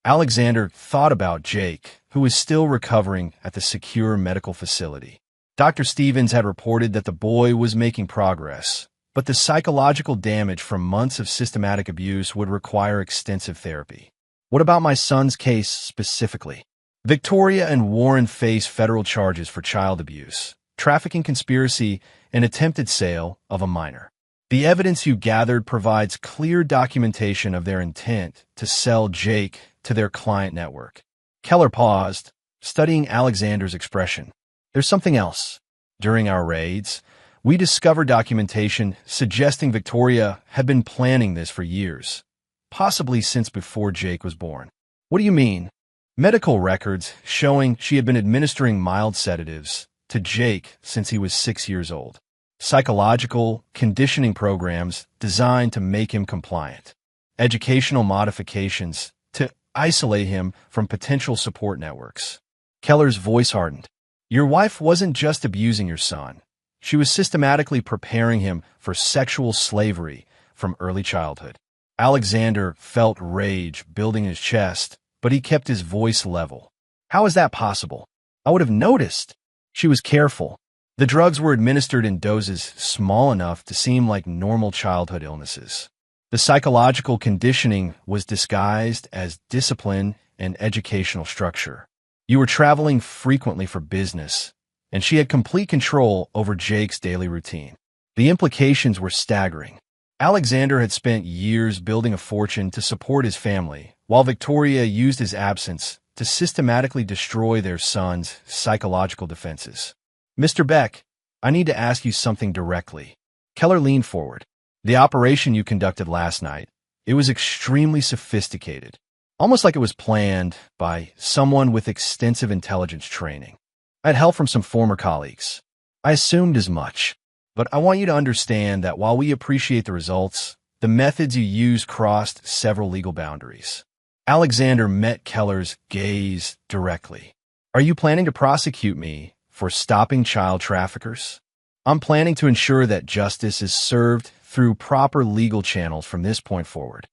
Alexander thought about Jake, who was still recovering at the secure medical facility. Dr. Stevens had reported that the boy was making progress, but the psychological damage from months of systematic abuse would require extensive therapy. What about my son's case specifically? Victoria and Warren face federal charges for child abuse, trafficking conspiracy, and attempted sale of a minor. The evidence you gathered provides clear documentation of their intent to sell Jake to their client network. Keller paused, studying Alexander's expression. There's something else. During our raids, we discovered documentation suggesting Victoria had been planning this for years, possibly since before Jake was born. What do you mean? Medical records showing she had been administering mild sedatives to Jake since he was 6 years old. Psychological conditioning programs designed to make him compliant. Educational modifications to isolate him from potential support networks. Keller's voice hardened. Your wife wasn't just abusing your son. She was systematically preparing him for sexual slavery from early childhood. Alexander felt rage building in his chest, but he kept his voice level. How is that possible? I would have noticed. She was careful. The drugs were administered in doses small enough to seem like normal childhood illnesses. The psychological conditioning was disguised as discipline and educational structure. You were traveling frequently for business, and she had complete control over Jake's daily routine. The implications were staggering. Alexander had spent years building a fortune to support his family, while Victoria used his absence to systematically destroy their son's psychological defenses. Mr. Beck, I need to ask you something directly. Keller leaned forward. The operation you conducted last night, it was extremely sophisticated, almost like it was planned by someone with extensive intelligence training. I had help from some former colleagues. I assumed as much, but I want you to understand that while we appreciate the results, the methods you used crossed several legal boundaries. Alexander met Keller's gaze directly. Are you planning to prosecute me for stopping child traffickers? I'm planning to ensure that justice is served through proper legal channels from this point forward.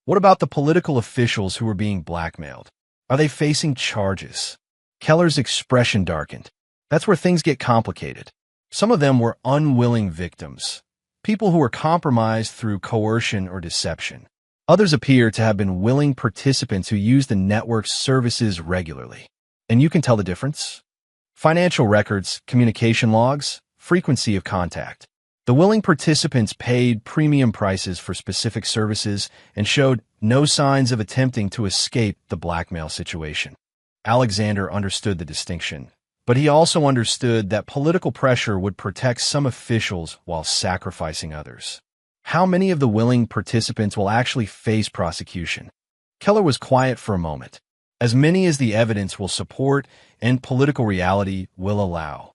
What about the political officials who are being blackmailed? Are they facing charges? Keller's expression darkened. That's where things get complicated. Some of them were unwilling victims, people who were compromised through coercion or deception. Others appear to have been willing participants who use the network's services regularly. And you can tell the difference? Financial records, communication logs, frequency of contact. The willing participants paid premium prices for specific services and showed no signs of attempting to escape the blackmail situation. Alexander understood the distinction, but he also understood that political pressure would protect some officials while sacrificing others. How many of the willing participants will actually face prosecution? Keller was quiet for a moment. As many as the evidence will support and political reality will allow.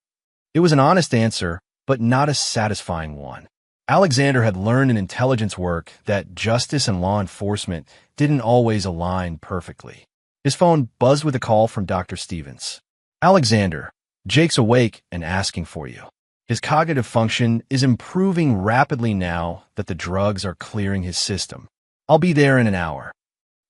It was an honest answer, but not a satisfying one. Alexander had learned in intelligence work that justice and law enforcement didn't always align perfectly. His phone buzzed with a call from Dr. Stevens. Alexander, Jake's awake and asking for you. His cognitive function is improving rapidly now that the drugs are clearing his system. I'll be there in an hour.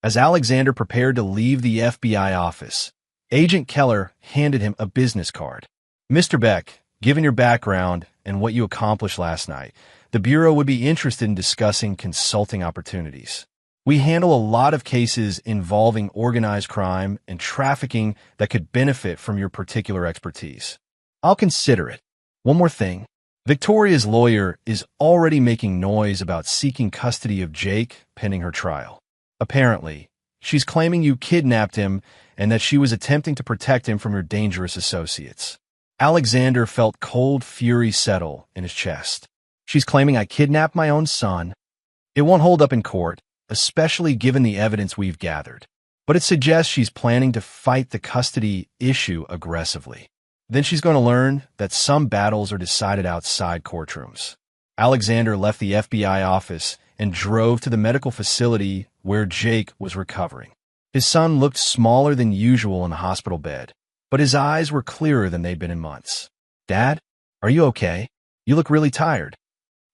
As Alexander prepared to leave the FBI office, Agent Keller handed him a business card. Mr. Beck, given your background and what you accomplished last night, the Bureau would be interested in discussing consulting opportunities. We handle a lot of cases involving organized crime and trafficking that could benefit from your particular expertise. I'll consider it. One more thing. Victoria's lawyer is already making noise about seeking custody of Jake pending her trial. Apparently, she's claiming you kidnapped him and that she was attempting to protect him from your dangerous associates. Alexander felt cold fury settle in his chest. She's claiming I kidnapped my own son. It won't hold up in court, especially given the evidence we've gathered. But it suggests she's planning to fight the custody issue aggressively. Then she's going to learn that some battles are decided outside courtrooms. Alexander left the FBI office and drove to the medical facility where Jake was recovering. His son looked smaller than usual in the hospital bed, but his eyes were clearer than they'd been in months. "Dad, are you okay? You look really tired."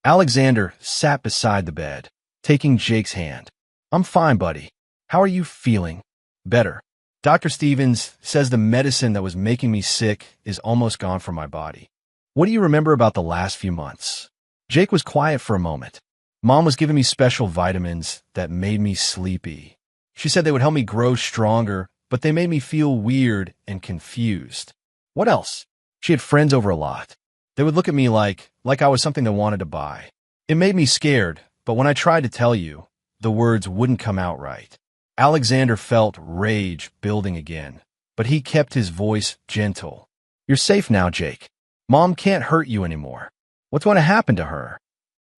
Alexander sat beside the bed, taking Jake's hand. "I'm fine, buddy. How are you feeling?" "Better. Dr. Stevens says the medicine that was making me sick is almost gone from my body." "What do you remember about the last few months?" Jake was quiet for a moment. "Mom was giving me special vitamins that made me sleepy. She said they would help me grow stronger, but they made me feel weird and confused." "What else?" "She had friends over a lot. They would look at me like I was something they wanted to buy. It made me scared, but when I tried to tell you, the words wouldn't come out right." Alexander felt rage building again, but he kept his voice gentle. "You're safe now, Jake. Mom can't hurt you anymore. What's going to happen to her?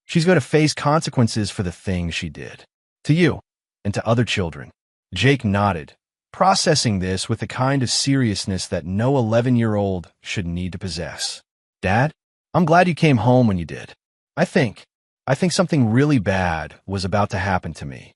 She's going to face consequences for the things she did. To you, and to other children." Jake nodded, processing this with the kind of seriousness that no 11-year-old should need to possess. "Dad, I'm glad you came home when you did. I think something really bad was about to happen to me."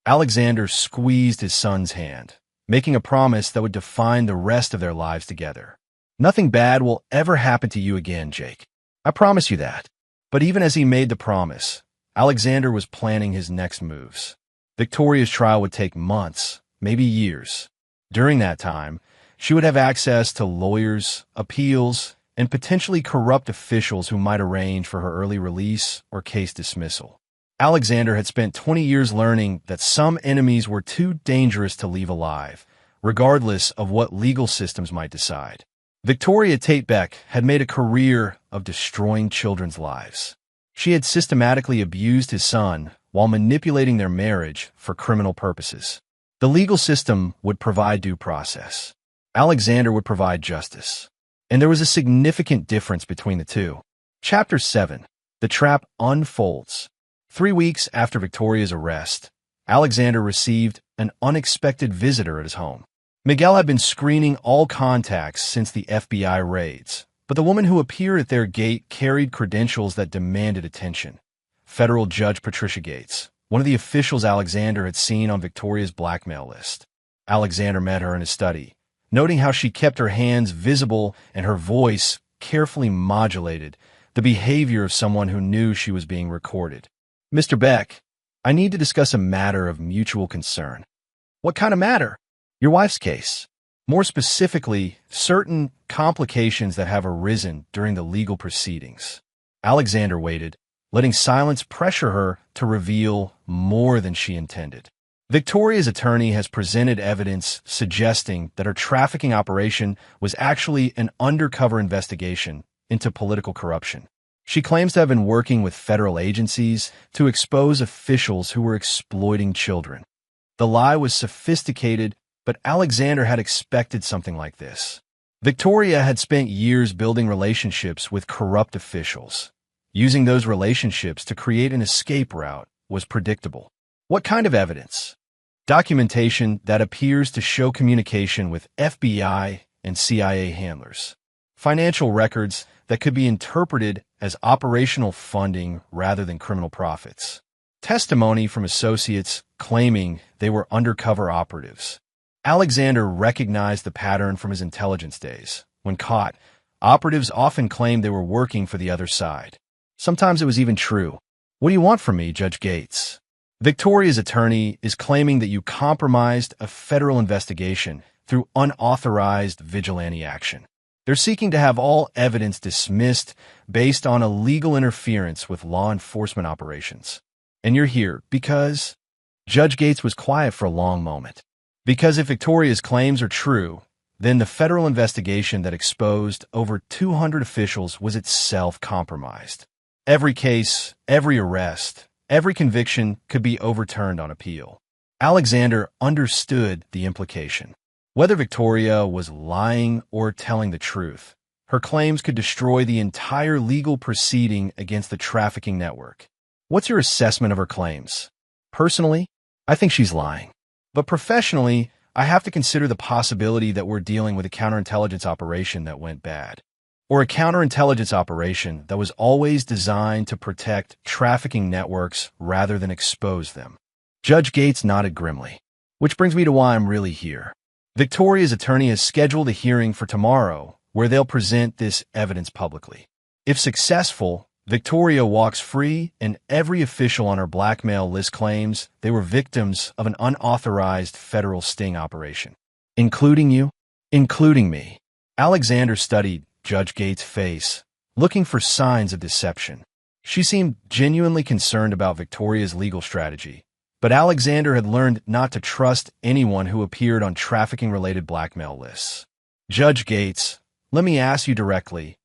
Alexander squeezed his son's hand, making a promise that would define the rest of their lives together. "Nothing bad will ever happen to you again, Jake. I promise you that." But even as he made the promise, Alexander was planning his next moves. Victoria's trial would take months, maybe years. During that time, she would have access to lawyers, appeals, and potentially corrupt officials who might arrange for her early release or case dismissal. Alexander had spent 20 years learning that some enemies were too dangerous to leave alive, regardless of what legal systems might decide. Victoria Tate Beck had made a career of destroying children's lives. She had systematically abused his son while manipulating their marriage for criminal purposes. The legal system would provide due process. Alexander would provide justice. And there was a significant difference between the two. Chapter 7. The Trap Unfolds. 3 weeks after Victoria's arrest, Alexander received an unexpected visitor at his home. Miguel had been screening all contacts since the FBI raids, but the woman who appeared at their gate carried credentials that demanded attention. Federal Judge Patricia Gates, one of the officials Alexander had seen on Victoria's blackmail list. Alexander met her in his study, noting how she kept her hands visible and her voice carefully modulated, the behavior of someone who knew she was being recorded. "Mr. Beck, I need to discuss a matter of mutual concern." "What kind of matter?" "Your wife's case. More specifically, certain complications that have arisen during the legal proceedings." Alexander waited, letting silence pressure her to reveal more than she intended. Victoria's attorney has presented evidence suggesting that her trafficking operation was actually an undercover investigation into political corruption. She claims to have been working with federal agencies to expose officials who were exploiting children. The lie was sophisticated, but Alexander had expected something like this. Victoria had spent years building relationships with corrupt officials. Using those relationships to create an escape route was predictable. What kind of evidence? Documentation that appears to show communication with FBI and CIA handlers. Financial records that could be interpreted as operational funding rather than criminal profits. Testimony from associates claiming they were undercover operatives. Alexander recognized the pattern from his intelligence days. When caught, operatives often claimed they were working for the other side. Sometimes it was even true. "What do you want from me, Judge Gates?" Victoria's attorney is claiming that you compromised a federal investigation through unauthorized vigilante action. They're seeking to have all evidence dismissed based on illegal interference with law enforcement operations. And you're here because... Judge Gates was quiet for a long moment. Because if Victoria's claims are true, then the federal investigation that exposed over 200 officials was itself compromised. Every case, every arrest, every conviction could be overturned on appeal. Alexander understood the implication. Whether Victoria was lying or telling the truth, her claims could destroy the entire legal proceeding against the trafficking network. What's your assessment of her claims? Personally, I think she's lying. But professionally, I have to consider the possibility that we're dealing with a counterintelligence operation that went bad, or a counterintelligence operation that was always designed to protect trafficking networks rather than expose them. Judge Gates nodded grimly, which brings me to why I'm really here. Victoria's attorney has scheduled a hearing for tomorrow where they'll present this evidence publicly. If successful, Victoria walks free, and every official on her blackmail list claims they were victims of an unauthorized federal sting operation. Including you? Including me. Alexander studied Judge Gates' face, looking for signs of deception. She seemed genuinely concerned about Victoria's legal strategy, but Alexander had learned not to trust anyone who appeared on trafficking-related blackmail lists. Judge Gates, let me ask you directly.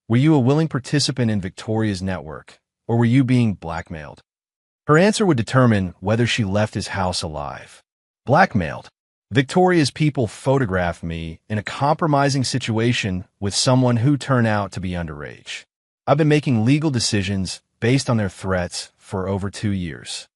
Were you a willing participant in Victoria's network, or were you being blackmailed? Her answer would determine whether she left his house alive. Blackmailed. Victoria's people photographed me in a compromising situation with someone who turned out to be underage. I've been making legal decisions based on their threats for over 2 years.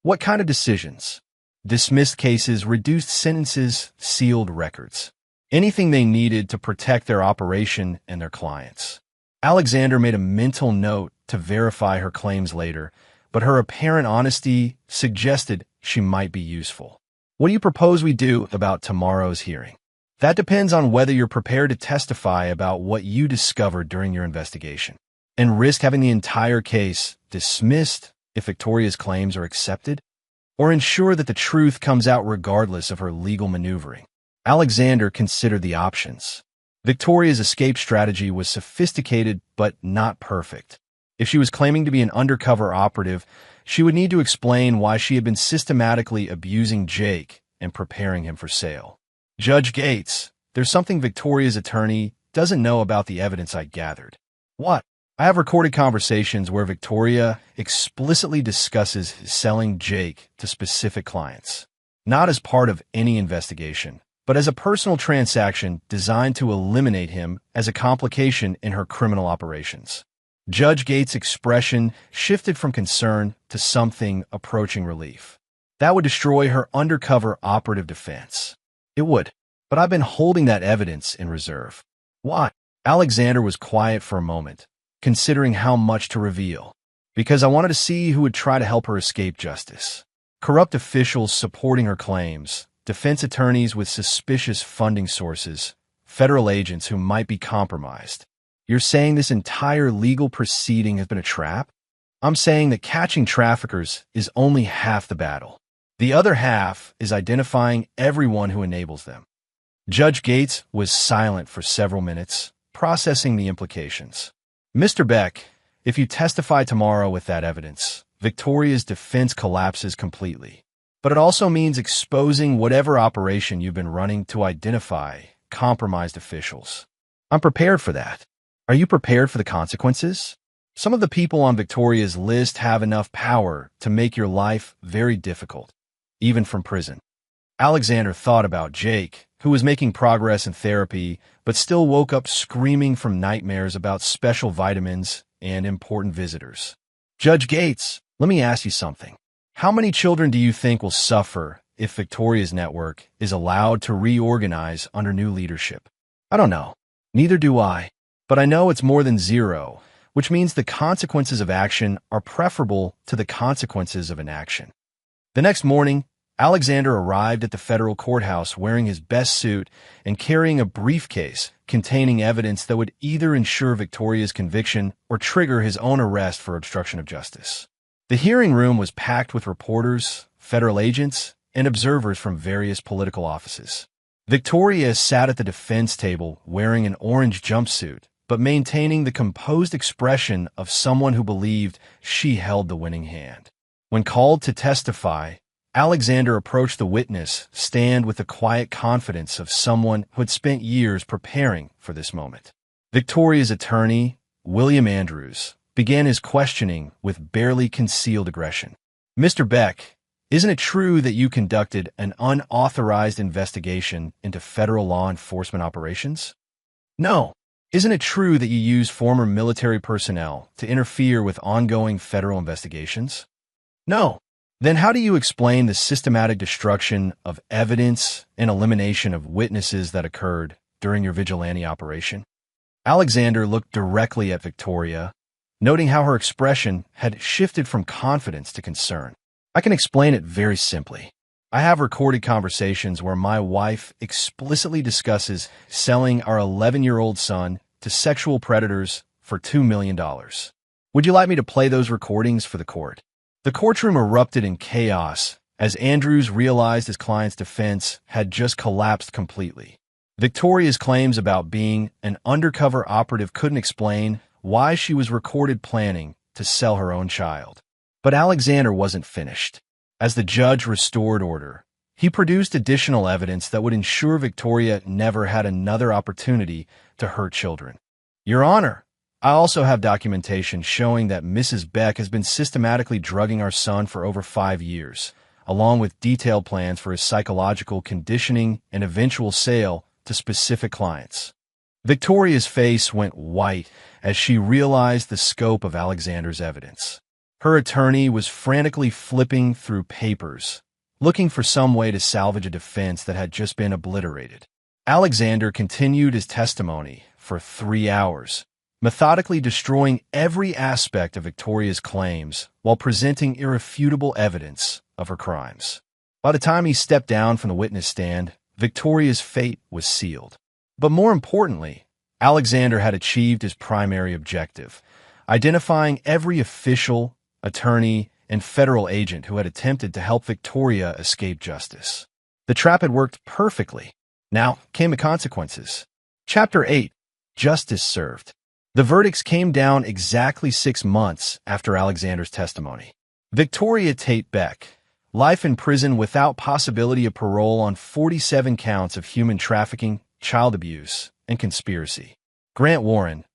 What kind of decisions? Dismissed cases, reduced sentences, sealed records. Anything they needed to protect their operation and their clients. Alexander made a mental note to verify her claims later, but her apparent honesty suggested she might be useful. What do you propose we do about tomorrow's hearing? That depends on whether you're prepared to testify about what you discovered during your investigation, and risk having the entire case dismissed if Victoria's claims are accepted, or ensure that the truth comes out regardless of her legal maneuvering. Alexander considered the options. Victoria's escape strategy was sophisticated but not perfect. If she was claiming to be an undercover operative, she would need to explain why she had been systematically abusing Jake and preparing him for sale. Judge Gates, there's something Victoria's attorney doesn't know about the evidence I gathered. What? I have recorded conversations where Victoria explicitly discusses selling Jake to specific clients, not as part of any investigation, but as a personal transaction designed to eliminate him as a complication in her criminal operations. Judge Gates' expression shifted from concern to something approaching relief. That would destroy her undercover operative defense. It would, but I've been holding that evidence in reserve. Why? Alexander was quiet for a moment, considering how much to reveal. Because I wanted to see who would try to help her escape justice. Corrupt officials supporting her claims, defense attorneys with suspicious funding sources, federal agents who might be compromised. You're saying this entire legal proceeding has been a trap? I'm saying that catching traffickers is only half the battle. The other half is identifying everyone who enables them. Judge Gates was silent for several minutes, processing the implications. Mr. Beck, if you testify tomorrow with that evidence, Victoria's defense collapses completely. But it also means exposing whatever operation you've been running to identify compromised officials. I'm prepared for that. Are you prepared for the consequences? Some of the people on Victoria's list have enough power to make your life very difficult, even from prison. Alexander thought about Jake, who was making progress in therapy, but still woke up screaming from nightmares about special vitamins and important visitors. Judge Gates, let me ask you something. How many children do you think will suffer if Victoria's network is allowed to reorganize under new leadership? I don't know. Neither do I. But I know it's more than zero, which means the consequences of action are preferable to the consequences of inaction. The next morning, Alexander arrived at the federal courthouse wearing his best suit and carrying a briefcase containing evidence that would either ensure Victoria's conviction or trigger his own arrest for obstruction of justice. The hearing room was packed with reporters, federal agents, and observers from various political offices. Victoria sat at the defense table wearing an orange jumpsuit, but maintaining the composed expression of someone who believed she held the winning hand. When called to testify, Alexander approached the witness stand with the quiet confidence of someone who had spent years preparing for this moment. Victoria's attorney, William Andrews, began his questioning with barely concealed aggression. "Mr. Beck, isn't it true that you conducted an unauthorized investigation into federal law enforcement operations?" "No." "Isn't it true that you used former military personnel to interfere with ongoing federal investigations?" "No." "Then how do you explain the systematic destruction of evidence and elimination of witnesses that occurred during your vigilante operation?" Alexander looked directly at Victoria, noting how her expression had shifted from confidence to concern. "I can explain it very simply. I have recorded conversations where my wife explicitly discusses selling our 11-year-old son to sexual predators for $2 million. Would you like me to play those recordings for the court?" The courtroom erupted in chaos as Andrews realized his client's defense had just collapsed completely. Victoria's claims about being an undercover operative couldn't explain why she was recorded planning to sell her own child. But Alexander wasn't finished. As the judge restored order, he produced additional evidence that would ensure Victoria never had another opportunity to hurt children. "Your Honor, I also have documentation showing that Mrs. Beck has been systematically drugging our son for over 5 years, along with detailed plans for his psychological conditioning and eventual sale to specific clients." Victoria's face went white as she realized the scope of Alexander's evidence. Her attorney was frantically flipping through papers, looking for some way to salvage a defense that had just been obliterated. Alexander continued his testimony for 3 hours, methodically destroying every aspect of Victoria's claims while presenting irrefutable evidence of her crimes. By the time he stepped down from the witness stand, Victoria's fate was sealed. But more importantly, Alexander had achieved his primary objective, identifying every official, attorney, and federal agent who had attempted to help Victoria escape justice. The trap had worked perfectly. Now came the consequences. Chapter 8. Justice Served. The verdicts came down exactly 6 months after Alexander's testimony. Victoria Tate Beck, life in prison without possibility of parole on 47 counts of human trafficking, child abuse, and conspiracy. Grant Warren,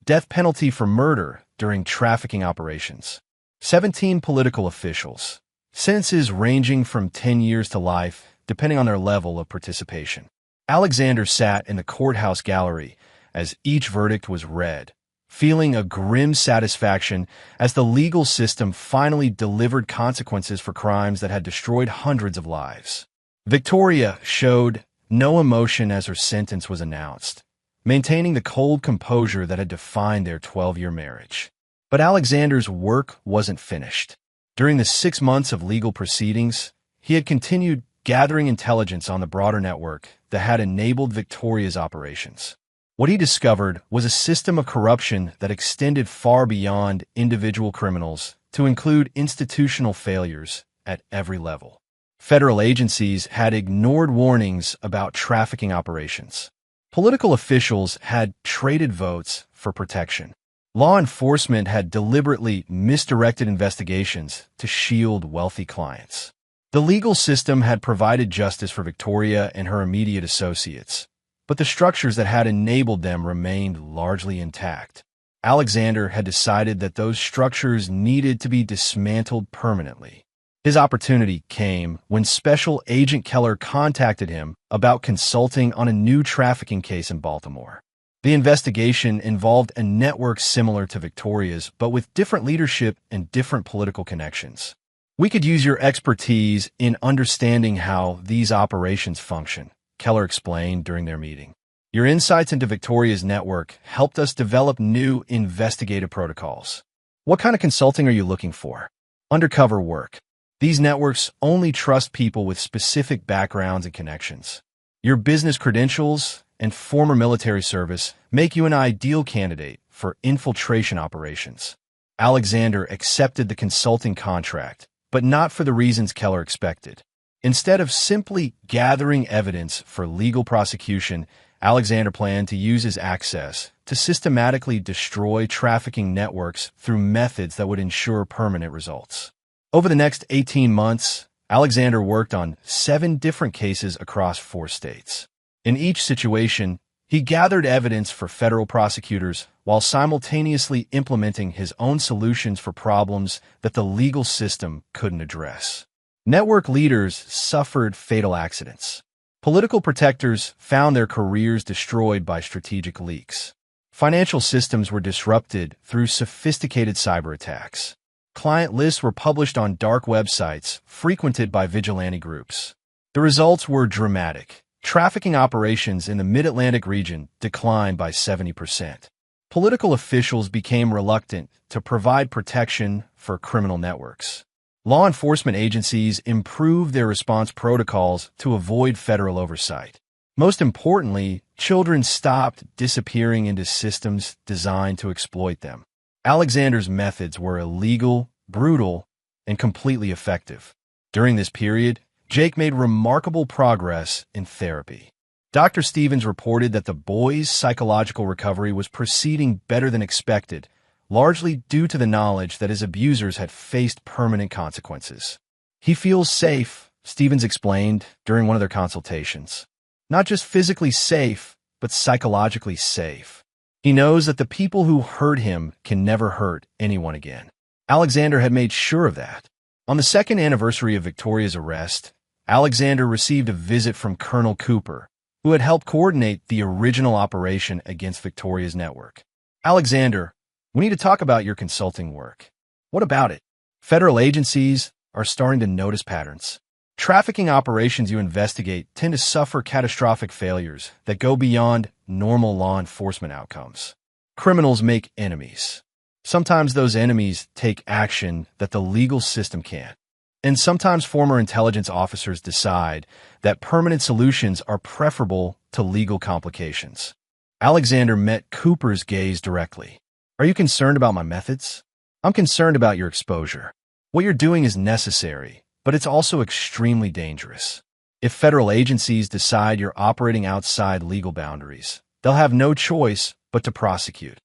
death penalty for murder during trafficking operations. 17 political officials, sentences ranging from 10 years to life, depending on their level of participation. Alexander sat in the courthouse gallery as each verdict was read, feeling a grim satisfaction as the legal system finally delivered consequences for crimes that had destroyed hundreds of lives. Victoria showed no emotion as her sentence was announced, maintaining the cold composure that had defined their 12-year marriage. But Alexander's work wasn't finished. During the 6 months of legal proceedings, he had continued gathering intelligence on the broader network that had enabled Victoria's operations. What he discovered was a system of corruption that extended far beyond individual criminals to include institutional failures at every level. Federal agencies had ignored warnings about trafficking operations. Political officials had traded votes for protection. Law enforcement had deliberately misdirected investigations to shield wealthy clients. The legal system had provided justice for Victoria and her immediate associates, but the structures that had enabled them remained largely intact. Alexander had decided that those structures needed to be dismantled permanently. His opportunity came when Special Agent Keller contacted him about consulting on a new trafficking case in Baltimore. The investigation involved a network similar to Victoria's, but with different leadership and different political connections. "We could use your expertise in understanding how these operations function," Keller explained during their meeting. "Your insights into Victoria's network helped us develop new investigative protocols." "What kind of consulting are you looking for?" "Undercover work. These networks only trust people with specific backgrounds and connections. Your business credentials and former military service make you an ideal candidate for infiltration operations." Alexander accepted the consulting contract, but not for the reasons Keller expected. Instead of simply gathering evidence for legal prosecution, Alexander planned to use his access to systematically destroy trafficking networks through methods that would ensure permanent results. Over the next 18 months, Alexander worked on 7 different cases across 4 states. In each situation, he gathered evidence for federal prosecutors while simultaneously implementing his own solutions for problems that the legal system couldn't address. Network leaders suffered fatal accidents. Political protectors found their careers destroyed by strategic leaks. Financial systems were disrupted through sophisticated cyber attacks. Client lists were published on dark websites frequented by vigilante groups. The results were dramatic. Trafficking operations in the Mid-Atlantic region declined by 70%. Political officials became reluctant to provide protection for criminal networks. Law enforcement agencies improved their response protocols to avoid federal oversight. Most importantly, children stopped disappearing into systems designed to exploit them. Alexander's methods were illegal, brutal, and completely effective. During this period, Jake made remarkable progress in therapy. Dr. Stevens reported that the boy's psychological recovery was proceeding better than expected, largely due to the knowledge that his abusers had faced permanent consequences. He feels safe, Stevens explained during one of their consultations. Not just physically safe, but psychologically safe. He knows that the people who hurt him can never hurt anyone again. Alexander had made sure of that. On the 2nd anniversary of Victoria's arrest, Alexander received a visit from Colonel Cooper, who had helped coordinate the original operation against Victoria's network. Alexander, we need to talk about your consulting work. What about it? Federal agencies are starting to notice patterns. Trafficking operations you investigate tend to suffer catastrophic failures that go beyond normal law enforcement outcomes. Criminals make enemies. Sometimes those enemies take action that the legal system can't. And sometimes former intelligence officers decide that permanent solutions are preferable to legal complications. Alexander met Cooper's gaze directly. Are you concerned about my methods? I'm concerned about your exposure. What you're doing is necessary, but it's also extremely dangerous. If federal agencies decide you're operating outside legal boundaries, they'll have no choice but to prosecute.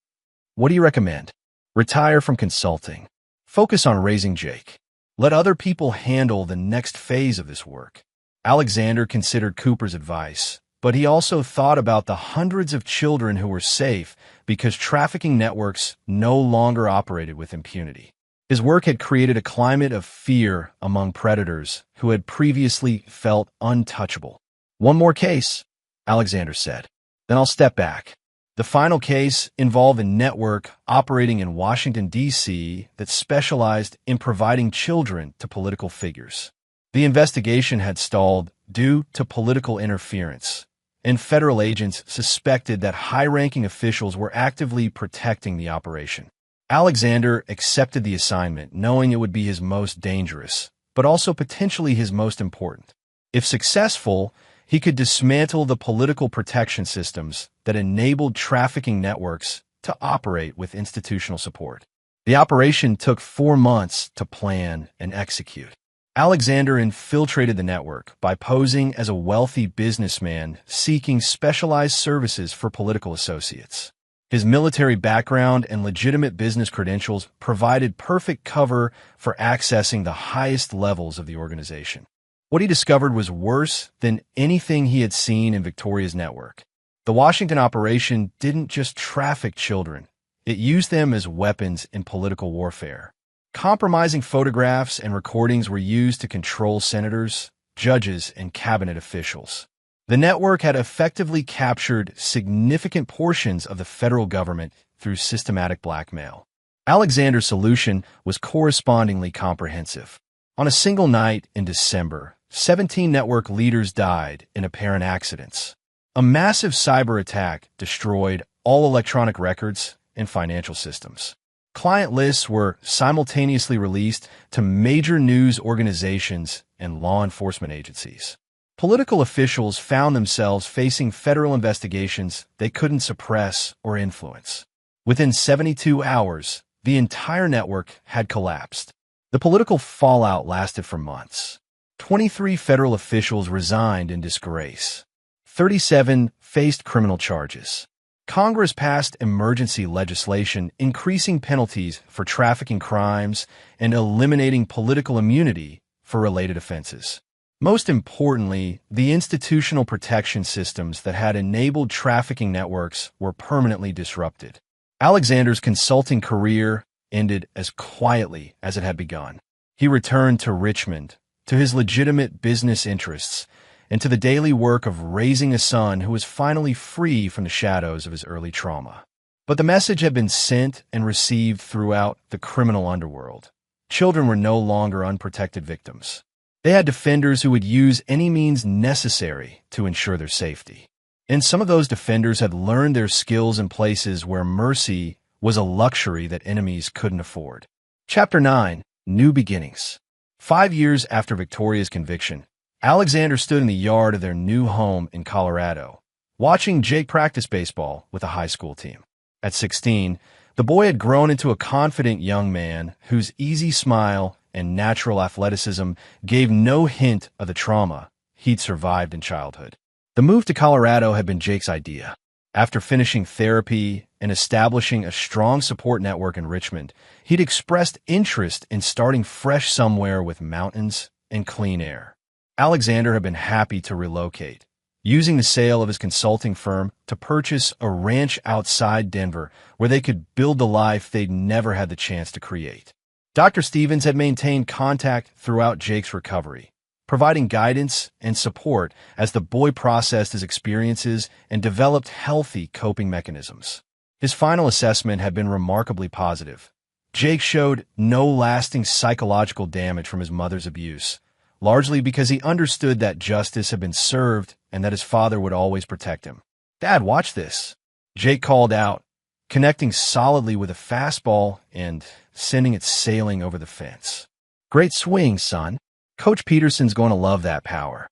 What do you recommend? Retire from consulting. Focus on raising Jake. Let other people handle the next phase of this work. Alexander considered Cooper's advice, but he also thought about the hundreds of children who were safe because trafficking networks no longer operated with impunity. His work had created a climate of fear among predators who had previously felt untouchable. One more case, Alexander said. Then I'll step back. The final case involved a network operating in Washington, D.C. that specialized in providing children to political figures. The investigation had stalled due to political interference, and federal agents suspected that high-ranking officials were actively protecting the operation. Alexander accepted the assignment, knowing it would be his most dangerous, but also potentially his most important. If successful, he could dismantle the political protection systems that enabled trafficking networks to operate with institutional support. The operation took 4 months to plan and execute. Alexander infiltrated the network by posing as a wealthy businessman seeking specialized services for political associates. His military background and legitimate business credentials provided perfect cover for accessing the highest levels of the organization. What he discovered was worse than anything he had seen in Victoria's network. The Washington operation didn't just traffic children. It used them as weapons in political warfare. Compromising photographs and recordings were used to control senators, judges, and cabinet officials. The network had effectively captured significant portions of the federal government through systematic blackmail. Alexander's solution was correspondingly comprehensive. On a single night in December, 17 network leaders died in apparent accidents. A massive cyber attack destroyed all electronic records and financial systems. Client lists were simultaneously released to major news organizations and law enforcement agencies. Political officials found themselves facing federal investigations they couldn't suppress or influence. Within 72 hours, the entire network had collapsed. The political fallout lasted for months. 23 federal officials resigned in disgrace. 37 faced criminal charges. Congress passed emergency legislation increasing penalties for trafficking crimes and eliminating political immunity for related offenses. Most importantly, the institutional protection systems that had enabled trafficking networks were permanently disrupted. Alexander's consulting career ended as quietly as it had begun. He returned to Richmond, to his legitimate business interests, and to the daily work of raising a son who was finally free from the shadows of his early trauma. But the message had been sent and received throughout the criminal underworld. Children were no longer unprotected victims. They had defenders who would use any means necessary to ensure their safety. And some of those defenders had learned their skills in places where mercy was a luxury that enemies couldn't afford. Chapter 9. New Beginnings. 5 years after Victoria's conviction, Alexander stood in the yard of their new home in Colorado, watching Jake practice baseball with a high school team. At 16, the boy had grown into a confident young man whose easy smile and natural athleticism gave no hint of the trauma he'd survived in childhood. The move to Colorado had been Jake's idea. After finishing therapy and establishing a strong support network in Richmond, he'd expressed interest in starting fresh somewhere with mountains and clean air. Alexander had been happy to relocate, using the sale of his consulting firm to purchase a ranch outside Denver where they could build the life they'd never had the chance to create. Dr. Stevens had maintained contact throughout Jake's recovery, providing guidance and support as the boy processed his experiences and developed healthy coping mechanisms. His final assessment had been remarkably positive. Jake showed no lasting psychological damage from his mother's abuse, largely because he understood that justice had been served and that his father would always protect him. "Dad, watch this," Jake called out, connecting solidly with a fastball and sending it sailing over the fence. "Great swing, son. Coach Peterson's going to love that power."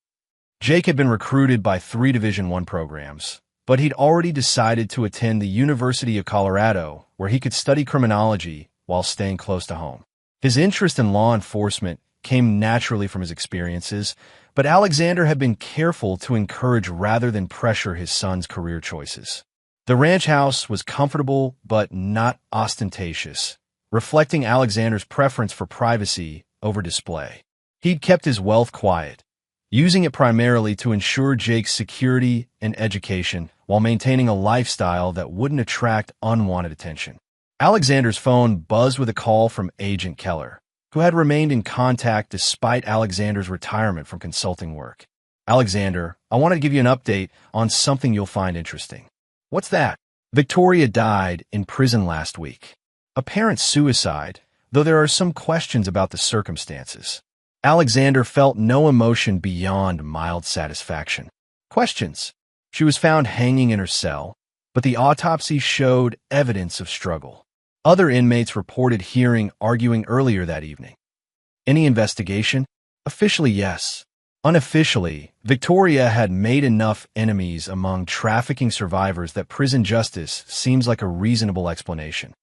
Jake had been recruited by 3 Division I programs, but he'd already decided to attend the University of Colorado, where he could study criminology while staying close to home. His interest in law enforcement came naturally from his experiences, but Alexander had been careful to encourage rather than pressure his son's career choices. The ranch house was comfortable but not ostentatious, reflecting Alexander's preference for privacy over display. He'd kept his wealth quiet, using it primarily to ensure Jake's security and education while maintaining a lifestyle that wouldn't attract unwanted attention. Alexander's phone buzzed with a call from Agent Keller, who had remained in contact despite Alexander's retirement from consulting work. "Alexander, I want to give you an update on something you'll find interesting." "What's that?" "Victoria died in prison last week. Apparent suicide, though there are some questions about the circumstances." Alexander felt no emotion beyond mild satisfaction. "Questions?" "She was found hanging in her cell, but the autopsy showed evidence of struggle. Other inmates reported hearing arguing earlier that evening." "Any investigation?" "Officially, yes. Unofficially, Victoria had made enough enemies among trafficking survivors that prison justice seems like a reasonable explanation."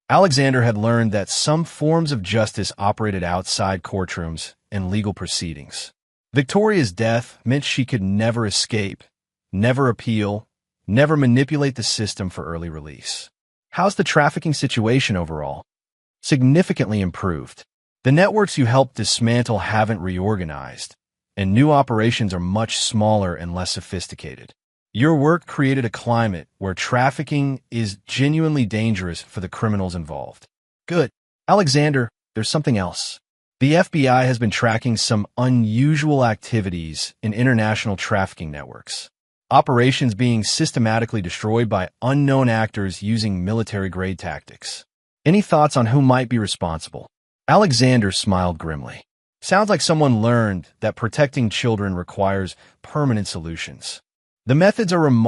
Alexander had learned that some forms of justice operated outside courtrooms and legal proceedings. Victoria's death meant she could never escape, never appeal, never manipulate the system for early release. "How's the trafficking situation overall?" "Significantly improved. The networks you helped dismantle haven't reorganized, and new operations are much smaller and less sophisticated. Your work created a climate where trafficking is genuinely dangerous for the criminals involved." "Good. Alexander, there's something else. The FBI has been tracking some unusual activities in international trafficking networks. Operations being systematically destroyed by unknown actors using military-grade tactics. Any thoughts on who might be responsible?" Alexander smiled grimly. "Sounds like someone learned that protecting children requires permanent solutions. The methods are remarkable.